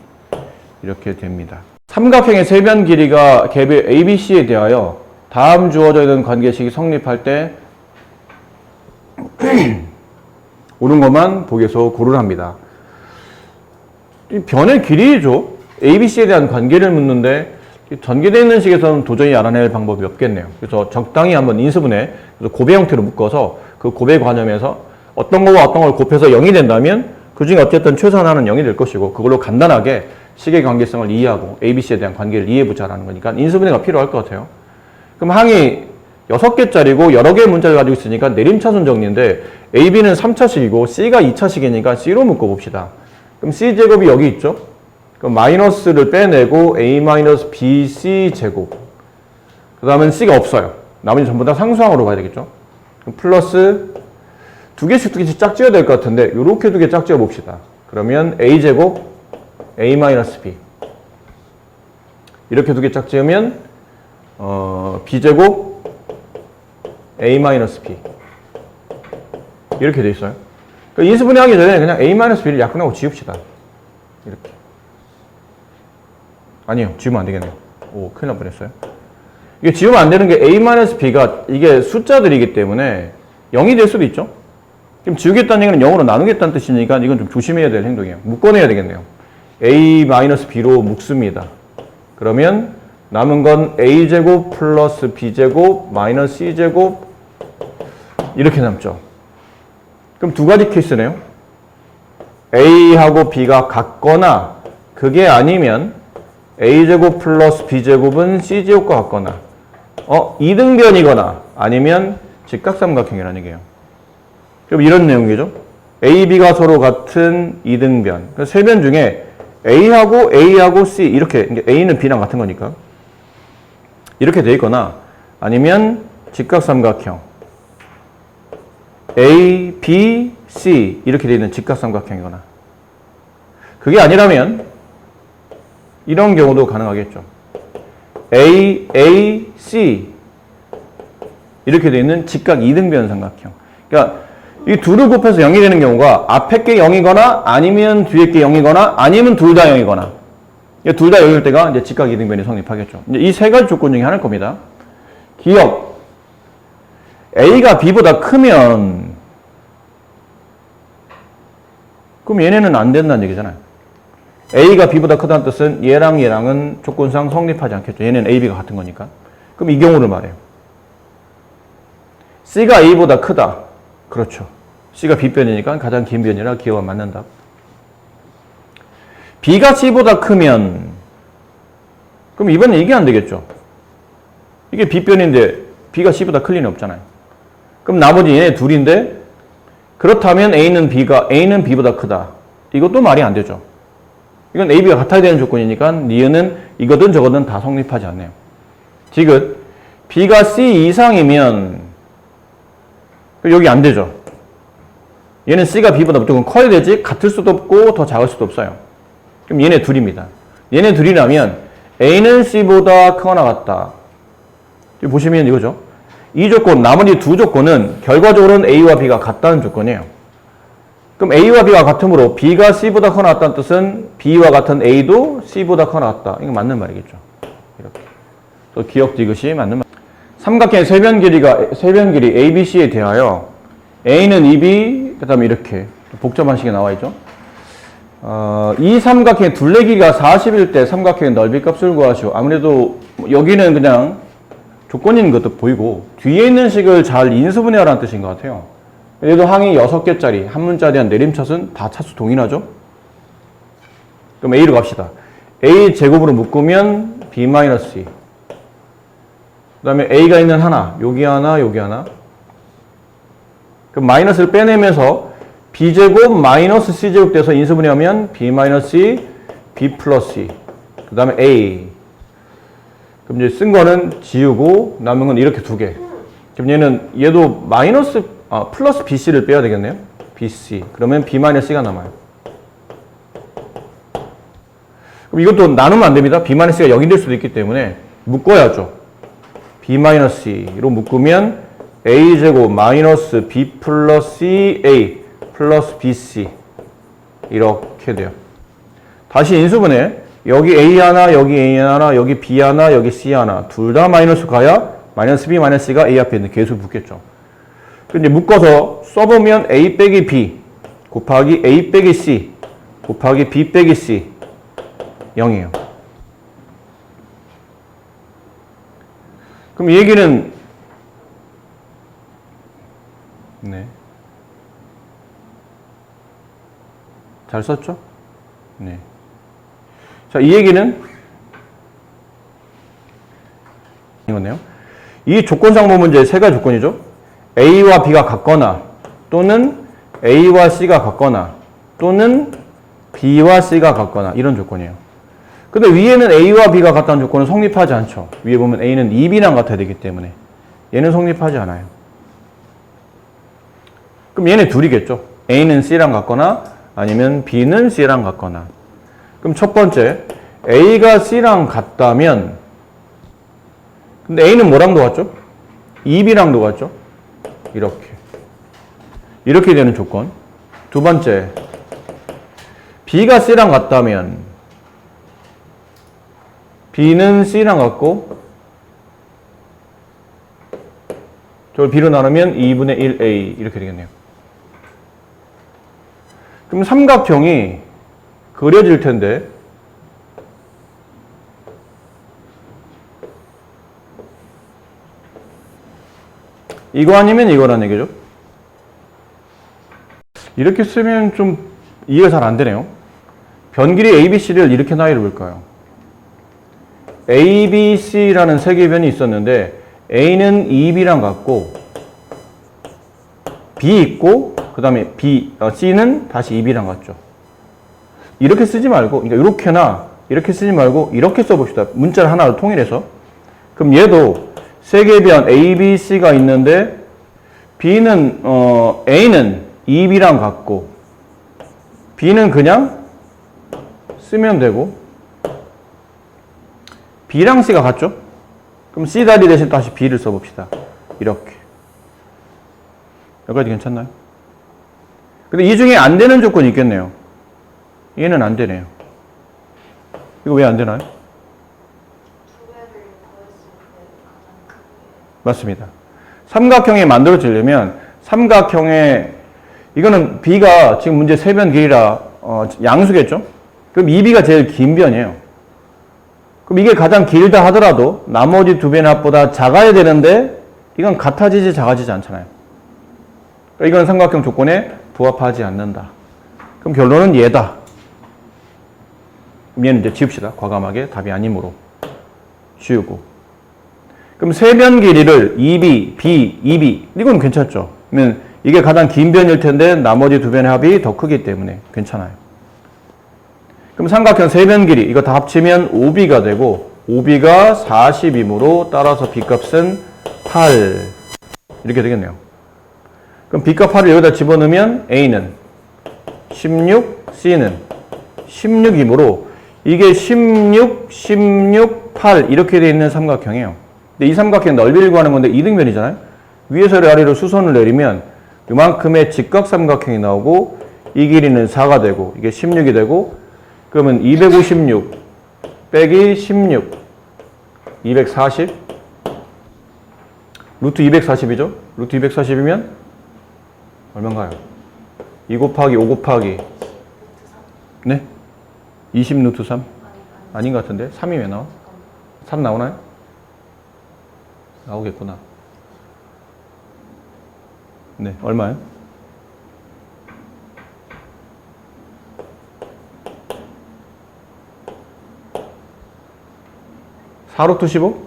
이렇게 됩니다. 삼각형의 세변 길이가 갭의 ABC에 대하여 다음 주어져 있는 관계식이 성립할 때 옳은 것만 보기에서 고르라 합니다. 변의 길이죠. ABC에 대한 관계를 묻는데 전개되어 있는 식에서는 도저히 알아낼 방법이 없겠네요. 그래서 적당히 한번 인수분해, 그래서 곱의 형태로 묶어서 그 곱의 관점에서 어떤 거와 어떤 걸 곱해서 0이 된다면 그 중에 어쨌든 최소한 하나는 0이 될 것이고 그걸로 간단하게 식의 관계성을 이해하고 ABC에 대한 관계를 이해해보자라는 거니까 인수분해가 필요할 것 같아요. 그럼 항이 6개짜리고 여러 개의 문자를 가지고 있으니까 내림차순 정리인데 AB는 3차식이고 C가 2차식이니까 C로 묶어봅시다. 그럼 C제곱이 여기 있죠? 그럼 마이너스를 빼내고 A-BC 제곱. 그 다음은 C가 없어요. 나머지 전부 다 상수항으로 봐야 되겠죠? 그럼 플러스 두 개씩 짝지어야 될 것 같은데 이렇게 두 개 짝지어 봅시다. 그러면 A제곱 A-B 이렇게 두 개 짝지으면 B제곱 A-B 이렇게 돼 있어요. 그러니까 인수분해 하기 전에 그냥 A-B를 약분하고 지웁시다. 이렇게. 아니요, 지우면 안 되겠네요. 오, 큰일 날 뻔했어요. 이게 지우면 안 되는 게 A-B가 이게 숫자들이기 때문에 0이 될 수도 있죠. 그럼 지우겠다는 얘기는 0으로 나누겠다는 뜻이니까 이건 좀 조심해야 될 행동이에요. 묶어내야 되겠네요. a-b로 묶습니다. 그러면 남은 건 a제곱 플러스 b제곱 마이너스 c제곱 이렇게 남죠. 그럼 두 가지 케이스네요. a하고 b가 같거나 그게 아니면 a제곱 플러스 b제곱은 c제곱과 같거나 이등변이거나 아니면 직각삼각형이라는 얘기예요. 그럼 이런 내용이죠. a, b가 서로 같은 이등변. 세 변 중에 A하고 C 이렇게 A는 B랑 같은 거니까 이렇게 돼 있거나 아니면 직각삼각형 A, B, C 이렇게 돼 있는 직각삼각형이거나 그게 아니라면 이런 경우도 가능하겠죠. A, A, C 이렇게 돼 있는 직각 이등변 삼각형. 그러니까 이 둘을 곱해서 0이 되는 경우가 앞에 게 0이거나 아니면 뒤에 게 0이거나 아니면 둘 다 0이거나 둘 다 0일 때가 이제 직각 이등변이 성립하겠죠. 이제 이 세 가지 조건 중에 하나일 겁니다. 기억. A가 B보다 크면 그럼 얘네는 안 된다는 얘기잖아요. A가 B보다 크다는 뜻은 얘랑 얘랑은 조건상 성립하지 않겠죠. 얘는 A, B가 같은 거니까. 그럼 이 경우를 말해요. C가 A보다 크다. 그렇죠. C가 B변이니까 가장 긴 변이라 기억가 맞는다. B가 C보다 크면 그럼 이번엔 이게 안 되겠죠. 이게 B변인데 B가 C보다 클 리는 없잖아요. 그럼 나머지 얘네 둘인데 그렇다면 A는 B보다 크다. 이것도 말이 안 되죠. 이건 A, B가 같아야 되는 조건이니까 니은은 이거든 저거든 다 성립하지 않네요. 지금 B가 C 이상이면 여기 안 되죠. 얘는 C가 B보다 무조건 커야 되지 같을 수도 없고 더 작을 수도 없어요. 그럼 얘네 둘입니다. 얘네 둘이라면 A는 C보다 크거나 같다. 보시면 이거죠. 이 조건, 나머지 두 조건은 결과적으로는 A와 B가 같다는 조건이에요. 그럼 A와 B가 같으므로 B가 C보다 커나 같다는 뜻은 B와 같은 A도 C보다 커나 같다. 이거 맞는 말이겠죠. 이렇게. 또 기억 디귿이 맞는 말. 삼각형의 세변 길이 ABC에 대하여 A는 2B, 그 다음에 이렇게 복잡한 식이 나와 있죠. 이 삼각형의 둘레 길이가 40일 때 삼각형의 넓이 값을 구하시오. 아무래도 여기는 그냥 조건인 것도 보이고 뒤에 있는 식을 잘 인수분해하라는 뜻인 것 같아요. 얘도 항이 6개짜리 한 문자에 대한 내림차순 다 차수 동일하죠. 그럼 A로 갑시다. A 제곱으로 묶으면 B-C. 그 다음에 A가 있는 하나, 여기 하나, 여기 하나. 그럼 마이너스를 빼내면서 B제곱 마이너스 C제곱 돼서 인수분해하면 B-C, B 플러스 C. 그 다음에 A. 그럼 이제 쓴 거는 지우고 남은 건 이렇게 두 개. 그럼 얘도 플러스 BC를 빼야 되겠네요. BC. 그러면 B-C가 남아요. 그럼 이것도 나누면 안 됩니다. B-C가 0이 될 수도 있기 때문에 묶어야죠. B-C로 묶으면 A제곱 마이너스 B 플러스 A 플러스 BC 이렇게 돼요. 다시 인수분해. 여기 A 하나, 여기 A 하나, 여기 B 하나, 여기 C 하나 둘 다 마이너스 가야 마이너스 B 마이너스 C가 A 앞에 있는 개수 붙겠죠. 근데 묶어서 써보면 A 빼기 B 곱하기 A 빼기 C 곱하기 B 빼기 C 0이에요. 그럼 이 얘기는 잘 썼죠? 네. 자, 이 얘기는 이거네요. 이 조건상모 문제의 세 가지 조건이죠. A와 B가 같거나 또는 A와 C가 같거나 또는 B와 C가 같거나 이런 조건이에요. 근데 위에는 A와 B가 같다는 조건은 성립하지 않죠. 위에 보면 A는 2B랑 같아야 되기 때문에 얘는 성립하지 않아요. 그럼 얘네 둘이겠죠. A는 C랑 같거나 아니면 B는 C랑 같거나. 그럼 첫 번째 A가 C랑 같다면 근데 A는 뭐랑도 같죠? 2B랑도 같죠? 이렇게 되는 조건. 두 번째 B가 C랑 같다면 B는 C랑 같고 저걸 B로 나누면 2분의 1A 이렇게 되겠네요. 그럼 삼각형이 그려질 텐데 이거 아니면 이거란 얘기죠. 이렇게 쓰면 좀 이해가 잘 안 되네요. 변길이 ABC를 이렇게 나열해 볼까요? ABC라는 세계변이 있었는데 A는 2B랑 같고 B 있고 그 다음에 C는 다시 2B랑 같죠. 이렇게 쓰지 말고 그러니까 이렇게나 이렇게 쓰지 말고 이렇게 써봅시다. 문자를 하나로 통일해서. 그럼 얘도 세계변 ABC가 있는데 A는 2B랑 같고 B는 그냥 쓰면 되고 B랑 C가 같죠? 그럼 C 다리 대신 다시 B를 써봅시다. 이렇게. 여기까지 괜찮나요? 근데 이 중에 안 되는 조건이 있겠네요. 얘는 안 되네요. 이거 왜 안 되나요? 맞습니다. 삼각형이 만들어지려면 삼각형의 이거는 B가 지금 문제 세변 길이라 양수겠죠? 그럼 2B가 제일 긴 변이에요. 그럼 이게 가장 길다 하더라도 나머지 두 변의 합보다 작아야 되는데 이건 같아지지 작아지지 않잖아요. 그러니까 이건 삼각형 조건에 부합하지 않는다. 그럼 결론은 얘다. 얘는 이제 지웁시다. 과감하게 답이 아니므로 지우고. 그럼 세변 길이를 2B, B, 2B 이건 괜찮죠. 그러면 이게 가장 긴 변일 텐데 나머지 두 변의 합이 더 크기 때문에 괜찮아요. 그럼 삼각형 세변 길이 이거 다 합치면 5B가 되고 5B가 40이므로 따라서 B값은 8 이렇게 되겠네요. 그럼 B값 8을 여기다 집어넣으면 A는 16, C는 16이므로 이게 16, 16, 8 이렇게 되어 있는 삼각형이에요. 근데 이 삼각형 넓이를 구하는 건데 이등변이잖아요. 위에서 아래로 수선을 내리면 이만큼의 직각삼각형이 나오고 이 길이는 4가 되고 이게 16이 되고 그러면 256 빼기 16 240 루트 240이죠. 루트 240이면 얼마인가요? 2 곱하기 5 곱하기 네? 20 루트 3? 아닌 것 같은데 3이 왜 나와? 3 나오나요? 나오겠구나. 네, 얼마요? 4 루트 15?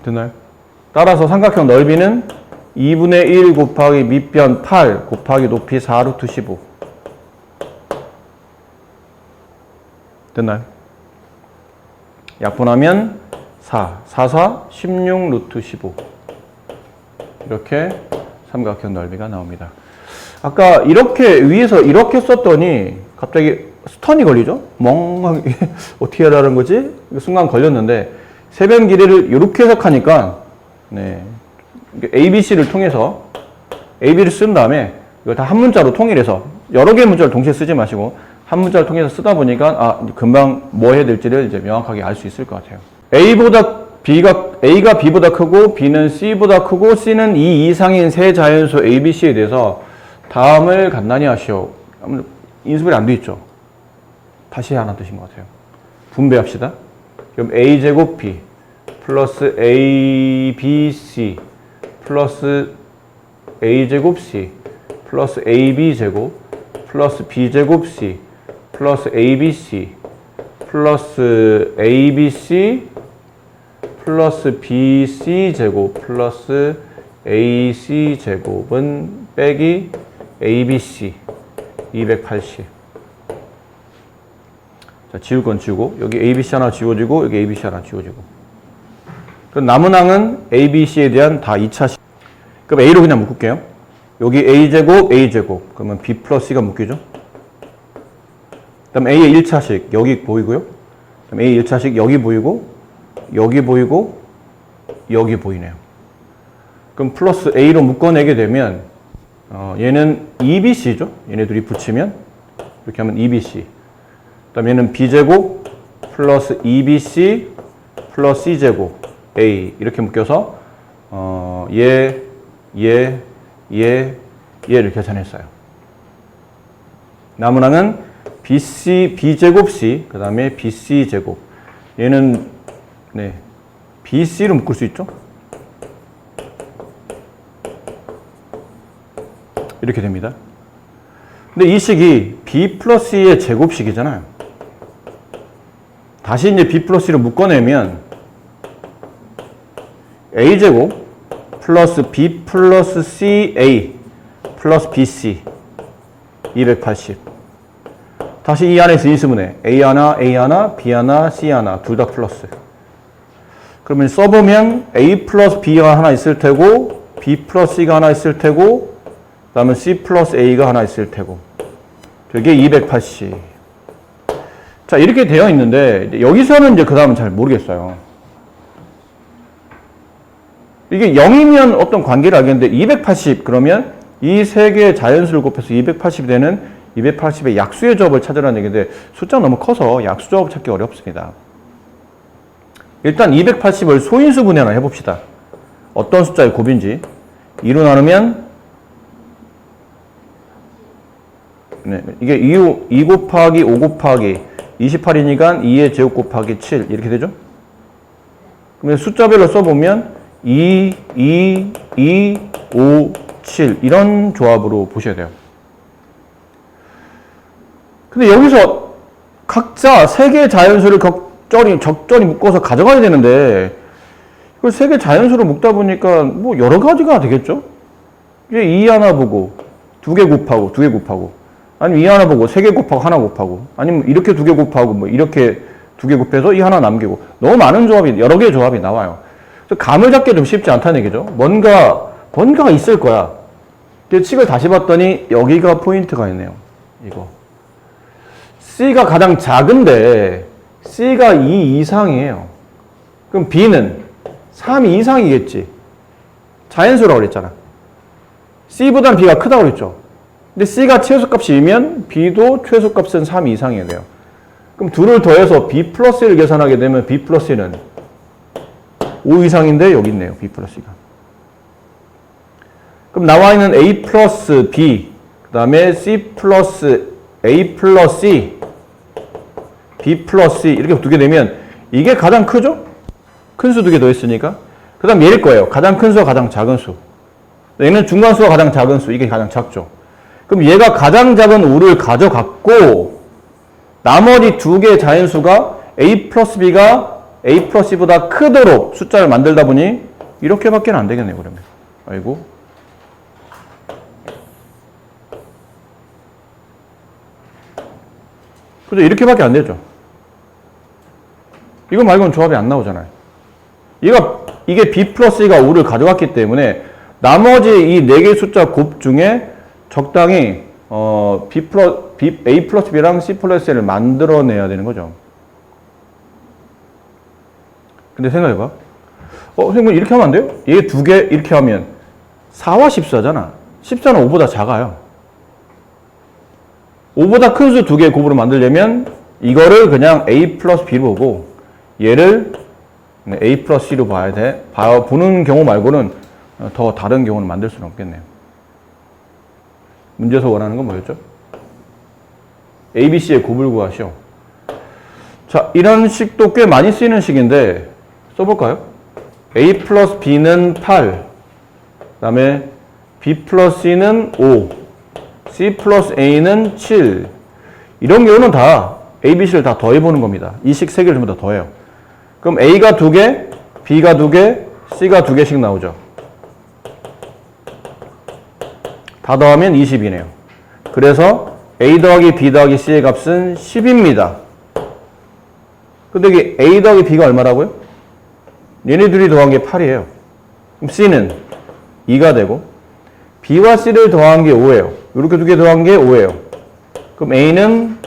됐나요? 따라서 삼각형 넓이는 2분의 1 곱하기 밑변 8 곱하기 높이 4 루트 15. 됐나요? 약분하면 4, 16 루트 15. 이렇게 삼각형 넓이가 나옵니다. 아까 이렇게 위에서 이렇게 썼더니 갑자기 스턴이 걸리죠? 멍하게 어떻게 하라는 거지? 순간 걸렸는데 세변 길이를 이렇게 해석하니까 네. ABC를 통해서 AB를 쓴 다음에 이걸 다 한 문자로 통일해서 여러 개의 문자를 동시에 쓰지 마시고 한 문자를 통해서 쓰다 보니까 금방 뭐 해야 될지를 이제 명확하게 알 수 있을 것 같아요. A가 B보다 크고 B는 C보다 크고 C는 2 이상인 세 자연수 ABC에 대해서 다음을 간단히 하시오. 인수분해 안 돼 있죠? 다시 하나 뜻인 것 같아요. 분배합시다. 그럼 A제곱 B 플러스 ABC 플러스 A제곱 C 플러스 AB제곱 플러스 B제곱 C 플러스 ABC 플러스 ABC 플러스 BC제곱 플러스 AC제곱은 빼기 ABC 280. 자, 지울 건 지우고 여기 ABC 하나 지워지고 여기 ABC 하나 지워지고 그럼 남은 항은 ABC에 대한 다 2차식. 그럼 A로 그냥 묶을게요. 여기 A제곱 A제곱 그러면 B 플러스 C가 묶이죠. 그 다음 A의 1차식 여기 보이고요. 그 다음 A 1차식 여기 보이고 여기 보이고 여기 보이네요. 그럼 플러스 A로 묶어내게 되면 얘는 EBC죠. 얘네들이 붙이면 이렇게 하면 EBC. 그 다음 얘는 B제곱 플러스 EBC 플러스 C제곱 A 이렇게 묶여서 얘를 계산했어요. 남은 BC, B제곱 C, 그 다음에 BC제곱. 얘는, 네, BC로 묶을 수 있죠? 이렇게 됩니다. 근데 이 식이 B 플러스 C의 제곱식이잖아요. 다시 이제 B 플러스 C로 묶어내면 A제곱 플러스 B 플러스 CA 플러스 BC 280. 다시 이 안에서 인수분해. A 하나, B 하나, C 하나 둘 다 플러스. 그러면 써보면 A 플러스 B가 하나 있을 테고 B 플러스 C가 하나 있을 테고 그 다음에 C 플러스 A가 하나 있을 테고 이게 280. 자, 이렇게 되어 있는데 여기서는 이제 그 다음은 잘 모르겠어요. 이게 0이면 어떤 관계를 알겠는데 280 그러면 이 세 개의 자연수를 곱해서 280이 되는 280의 약수의 조합을 찾으라는 얘기인데 숫자가 너무 커서 약수 조합을 찾기 어렵습니다. 일단 280을 소인수 분해나 해봅시다. 어떤 숫자의 곱인지. 2로 나누면 네, 이게 2 곱하기 5 곱하기 28이니까 2의 제곱 곱하기 7 이렇게 되죠? 그러면 숫자별로 써보면 2, 5, 7 이런 조합으로 보셔야 돼요. 근데 여기서 각자 세 개의 자연수를 적절히 묶어서 가져가야 되는데 이걸 세 개 자연수로 묶다 보니까 뭐 여러 가지가 되겠죠? 이제 2 하나 보고 2개 곱하고 2개 곱하고 아니면 2 하나 보고 3개 곱하고 하나 곱하고 아니면 이렇게 2개 곱하고 뭐 이렇게 2개 곱해서 이 하나 남기고 너무 많은 조합이 여러 개의 조합이 나와요. 그래서 감을 잡기 좀 쉽지 않다는 얘기죠. 뭔가가 있을 거야. 식을 다시 봤더니 여기가 포인트가 있네요. 이거 C가 가장 작은데 C가 2 이상이에요. 그럼 B는 3 이상이겠지. 자연수라고 그랬잖아. C보다는 B가 크다고 그랬죠. 근데 C가 최소값이면 B도 최소값은 3 이상이어야 돼요. 그럼 둘을 더해서 B 플러스 1을 계산하게 되면 B 플러스 1은 5 이상인데 여기 있네요. B 플러스 2가. 그럼 나와 있는 A 플러스 B 그 다음에 C 플러스 A 플러스 C B 플러스 C 이렇게 두게 되면 이게 가장 크죠? 큰 수 두 개 더했으니까. 그 다음 얘일 거예요. 가장 큰 수와 가장 작은 수. 얘는 중간수와 가장 작은 수. 이게 가장 작죠. 그럼 얘가 가장 작은 우를 가져갔고 나머지 두 개의 자연수가 A 플러스 B가 A 플러스 C보다 크도록 숫자를 만들다 보니 이렇게밖에 안 되겠네요. 그러면. 아이고. 그죠? 이렇게밖에 안 되죠. 이거 말고는 조합이 안 나오잖아요. 이게 B 플러스 C가 5를 가져갔기 때문에 나머지 이 4개의 숫자 곱 중에 적당히 A 플러스 B랑 C 플러스 C를 만들어내야 되는 거죠. 근데 생각해봐. 선생님 이렇게 하면 안 돼요? 얘 두 개 이렇게 하면 4와 14잖아. 14는 5보다 작아요. 5보다 큰 수 두 개의 곱으로 만들려면 이거를 그냥 A 플러스 B로 보고 얘를 A 플러스 C로 봐야 돼. 보는 경우 말고는 더 다른 경우는 만들 수는 없겠네요. 문제에서 원하는 건 뭐였죠? A, B, C의 곱을 구하시오. 자, 이런 식도 꽤 많이 쓰이는 식인데 써볼까요? A 플러스 B는 8, 그 다음에 B 플러스 C는 5, C 플러스 A는 7. 이런 경우는 다 A, B, C를 다 더해보는 겁니다. 이 식 3개를 전부 다 더해요. 그럼 A가 2개, B가 2개, C가 2개씩 나오죠. 다 더하면 20이네요. 그래서 A 더하기 B 더하기 C의 값은 10입니다. 근데 이게 A 더하기 B가 얼마라고요? 얘네 둘이 더한 게 8이에요. 그럼 C는 2가 되고 B와 C를 더한 게 5예요. 이렇게 두 개 더한 게 5예요. 그럼 A는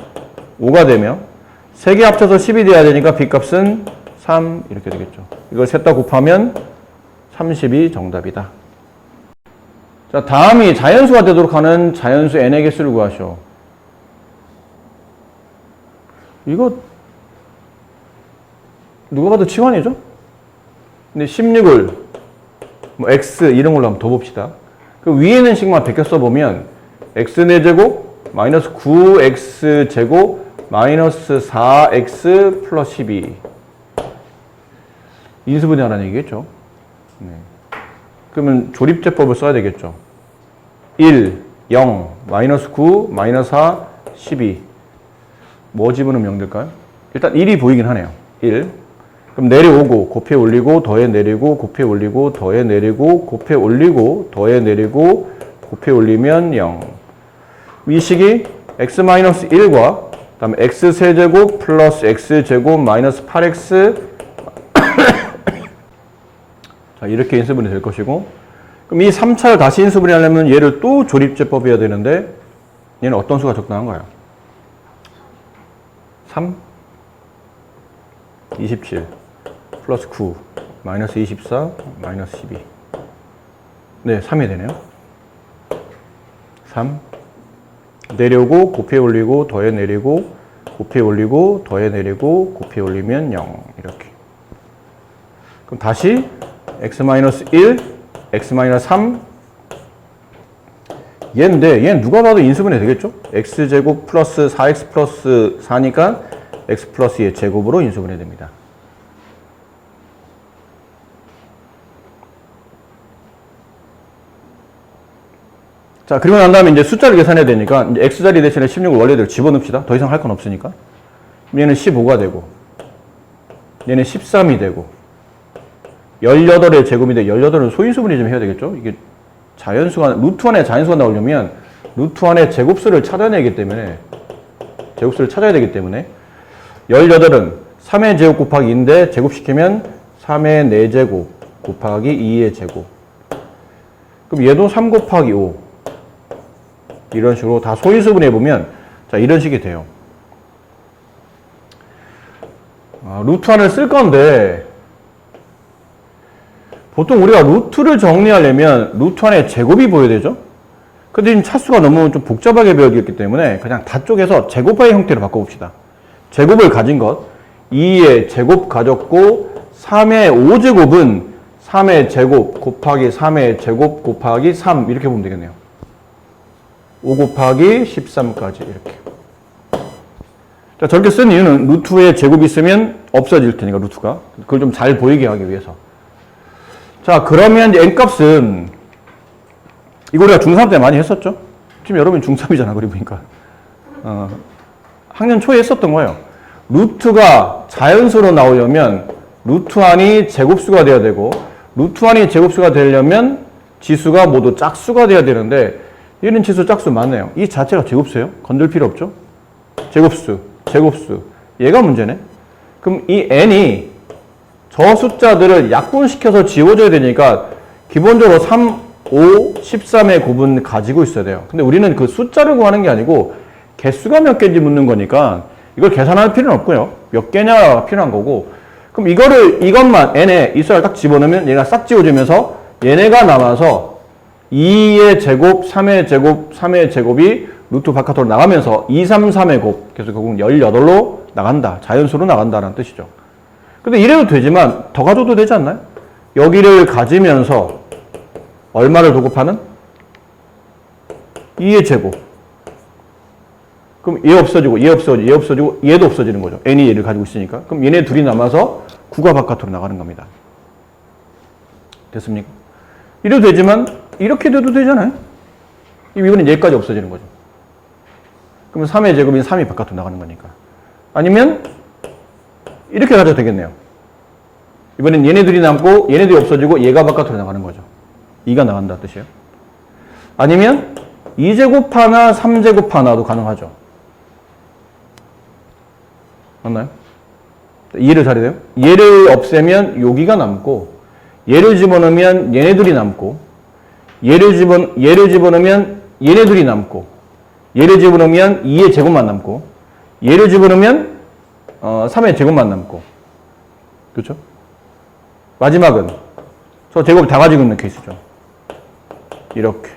5가 되며 3개 합쳐서 10이 돼야 되니까 B 값은 3 이렇게 되겠죠. 이걸 셋 다 곱하면 30이 정답이다. 자, 다음이 자연수가 되도록 하는 자연수 n의 개수를 구하시오. 이거 누가 봐도 치환이죠? 근데 16을 뭐 x 이런 걸로 한번 더 봅시다. 그 위에 있는 식만 베껴 써보면 x 4제곱 마이너스 9x 제곱 마이너스 4x 플러스 12 인수분해하라는 얘기겠죠. 네. 그러면 조립제법을 써야 되겠죠. 1, 0, 마이너스 9, 마이너스 4, 12 뭐 집어넣으면 0 될까요? 일단 1이 보이긴 하네요. 1. 그럼 내려오고 곱해 올리고 더해 내리고 곱해 올리고 더해 내리고 곱해 올리고 더해 내리고 곱해 올리면 0. 이 식이 x-1과 그다음에 x세제곱 플러스 x제곱 마이너스 8x 자, 이렇게 인수분해 될 것이고 그럼 이 3차를 다시 인수분해 하려면 얘를 또 조립제법해야 되는데 얘는 어떤 수가 적당한가요? 3 27 플러스 9 마이너스 24 마이너스 12 네, 3이 되네요. 3 내려오고 곱해 올리고 더해 내리고 곱해 올리고 더해 내리고 곱해 올리면 0 이렇게. 그럼 다시 x-1 x-3 얘인데 얘는 누가 봐도 인수분해 되겠죠? x제곱 플러스 4x 플러스 4니까 x 플러스 2의 제곱으로 인수분해 됩니다. 자, 그리고 난 다음에 이제 숫자를 계산해야 되니까 이제 x자리 대신에 16을 원래대로 집어넣읍시다. 더 이상 할 건 없으니까. 얘는 15가 되고 얘는 13이 되고 18의 제곱이 돼. 18은 소인수분해 좀 해야 되겠죠? 이게 자연수가 루트 안에 자연수가 나오려면 루트 안에 제곱수를 찾아내기 때문에 제곱수를 찾아야 되기 때문에 18은 3의 제곱 곱하기 2인데 제곱시키면 3의 4제곱 곱하기 2의 제곱. 그럼 얘도 3 곱하기 5 이런 식으로 다 소인수분해 보면 자 이런 식이 돼요. 루트 안을 쓸 건데 보통 우리가 루트를 정리하려면 루트 안에 제곱이 보여야 되죠? 근데 지금 차수가 너무 좀 복잡하게 배워졌기 때문에 그냥 다 쪼개서 제곱화의 형태로 바꿔봅시다. 제곱을 가진 것 2의 제곱 가졌고 3의 5제곱은 3의 제곱 곱하기 3의 제곱 곱하기 3 이렇게 보면 되겠네요. 5 곱하기 13까지 이렇게. 자, 저렇게 쓴 이유는 루트에 제곱이 있으면 없어질 테니까 루트가. 그걸 좀 잘 보이게 하기 위해서. 자, 그러면 이제 n값은 이거 우리가 중3 때 많이 했었죠? 지금 여러분 중3이잖아, 그리 보니까. 학년 초에 했었던 거예요. 루트가 자연수로 나오려면 루트 안이 제곱수가 돼야 되고 루트 안이 제곱수가 되려면 지수가 모두 짝수가 돼야 되는데 얘는 지수 짝수 맞네요. 이 자체가 제곱수예요. 건들 필요 없죠? 제곱수, 제곱수. 얘가 문제네. 그럼 이 n이 저 숫자들을 약분시켜서 지워줘야 되니까 기본적으로 3, 5, 13의 곱은 가지고 있어야 돼요. 근데 우리는 그 숫자를 구하는 게 아니고 개수가 몇 개인지 묻는 거니까 이걸 계산할 필요는 없고요. 몇 개냐가 필요한 거고 그럼 이것만 n에 이 숫자를 딱 집어넣으면 얘가 싹 지워지면서 얘네가 남아서 2의 제곱, 3의 제곱, 3의 제곱이 루트 바깥으로 나가면서 2, 3, 3의 곱 그래서 결국 18로 나간다. 자연수로 나간다는 뜻이죠. 근데 이래도 되지만 더 가져도 되지 않나요? 여기를 가지면서 얼마를 더 곱하는? 2의 제곱. 그럼 얘 없어지고 얘 없어지고 얘 없어지고 얘도 없어지는 거죠. n이 얘를 가지고 있으니까. 그럼 얘네 둘이 남아서 9가 바깥으로 나가는 겁니다. 됐습니까? 이래도 되지만 이렇게 돼도 되잖아요. 이거는 얘까지 없어지는 거죠. 그러면 3의 제곱인 3이 바깥으로 나가는 거니까. 아니면 이렇게 가져도 되겠네요. 이번엔 얘네들이 남고 얘네들이 없어지고 얘가 바깥으로 나가는 거죠. 2가 나간다 뜻이에요. 아니면 2제곱 하나 3제곱 하나도 가능하죠. 맞나요? 이해를 잘해야 돼요? 얘를 없애면 여기가 남고 얘를 집어넣으면 얘네들이 남고 얘를 집어넣으면 얘네들이 남고 얘를 집어넣으면 2의 제곱만 남고 얘를 집어넣으면 3의 제곱만 남고 그렇죠? 마지막은 저 제곱 다 가지고 있는 케이스죠. 이렇게.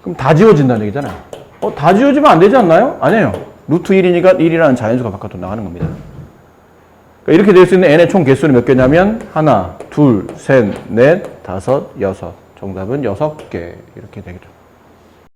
그럼 다 지워진다는 얘기잖아요. 다 지워지면 안 되지 않나요? 아니에요. 루트 1이니까 1이라는 자연수가 바깥으로 나가는 겁니다. 그러니까 이렇게 될 수 있는 n의 총 개수는 몇 개냐면 하나, 둘, 셋, 넷, 다섯, 여섯. 정답은 6개 이렇게 되겠죠.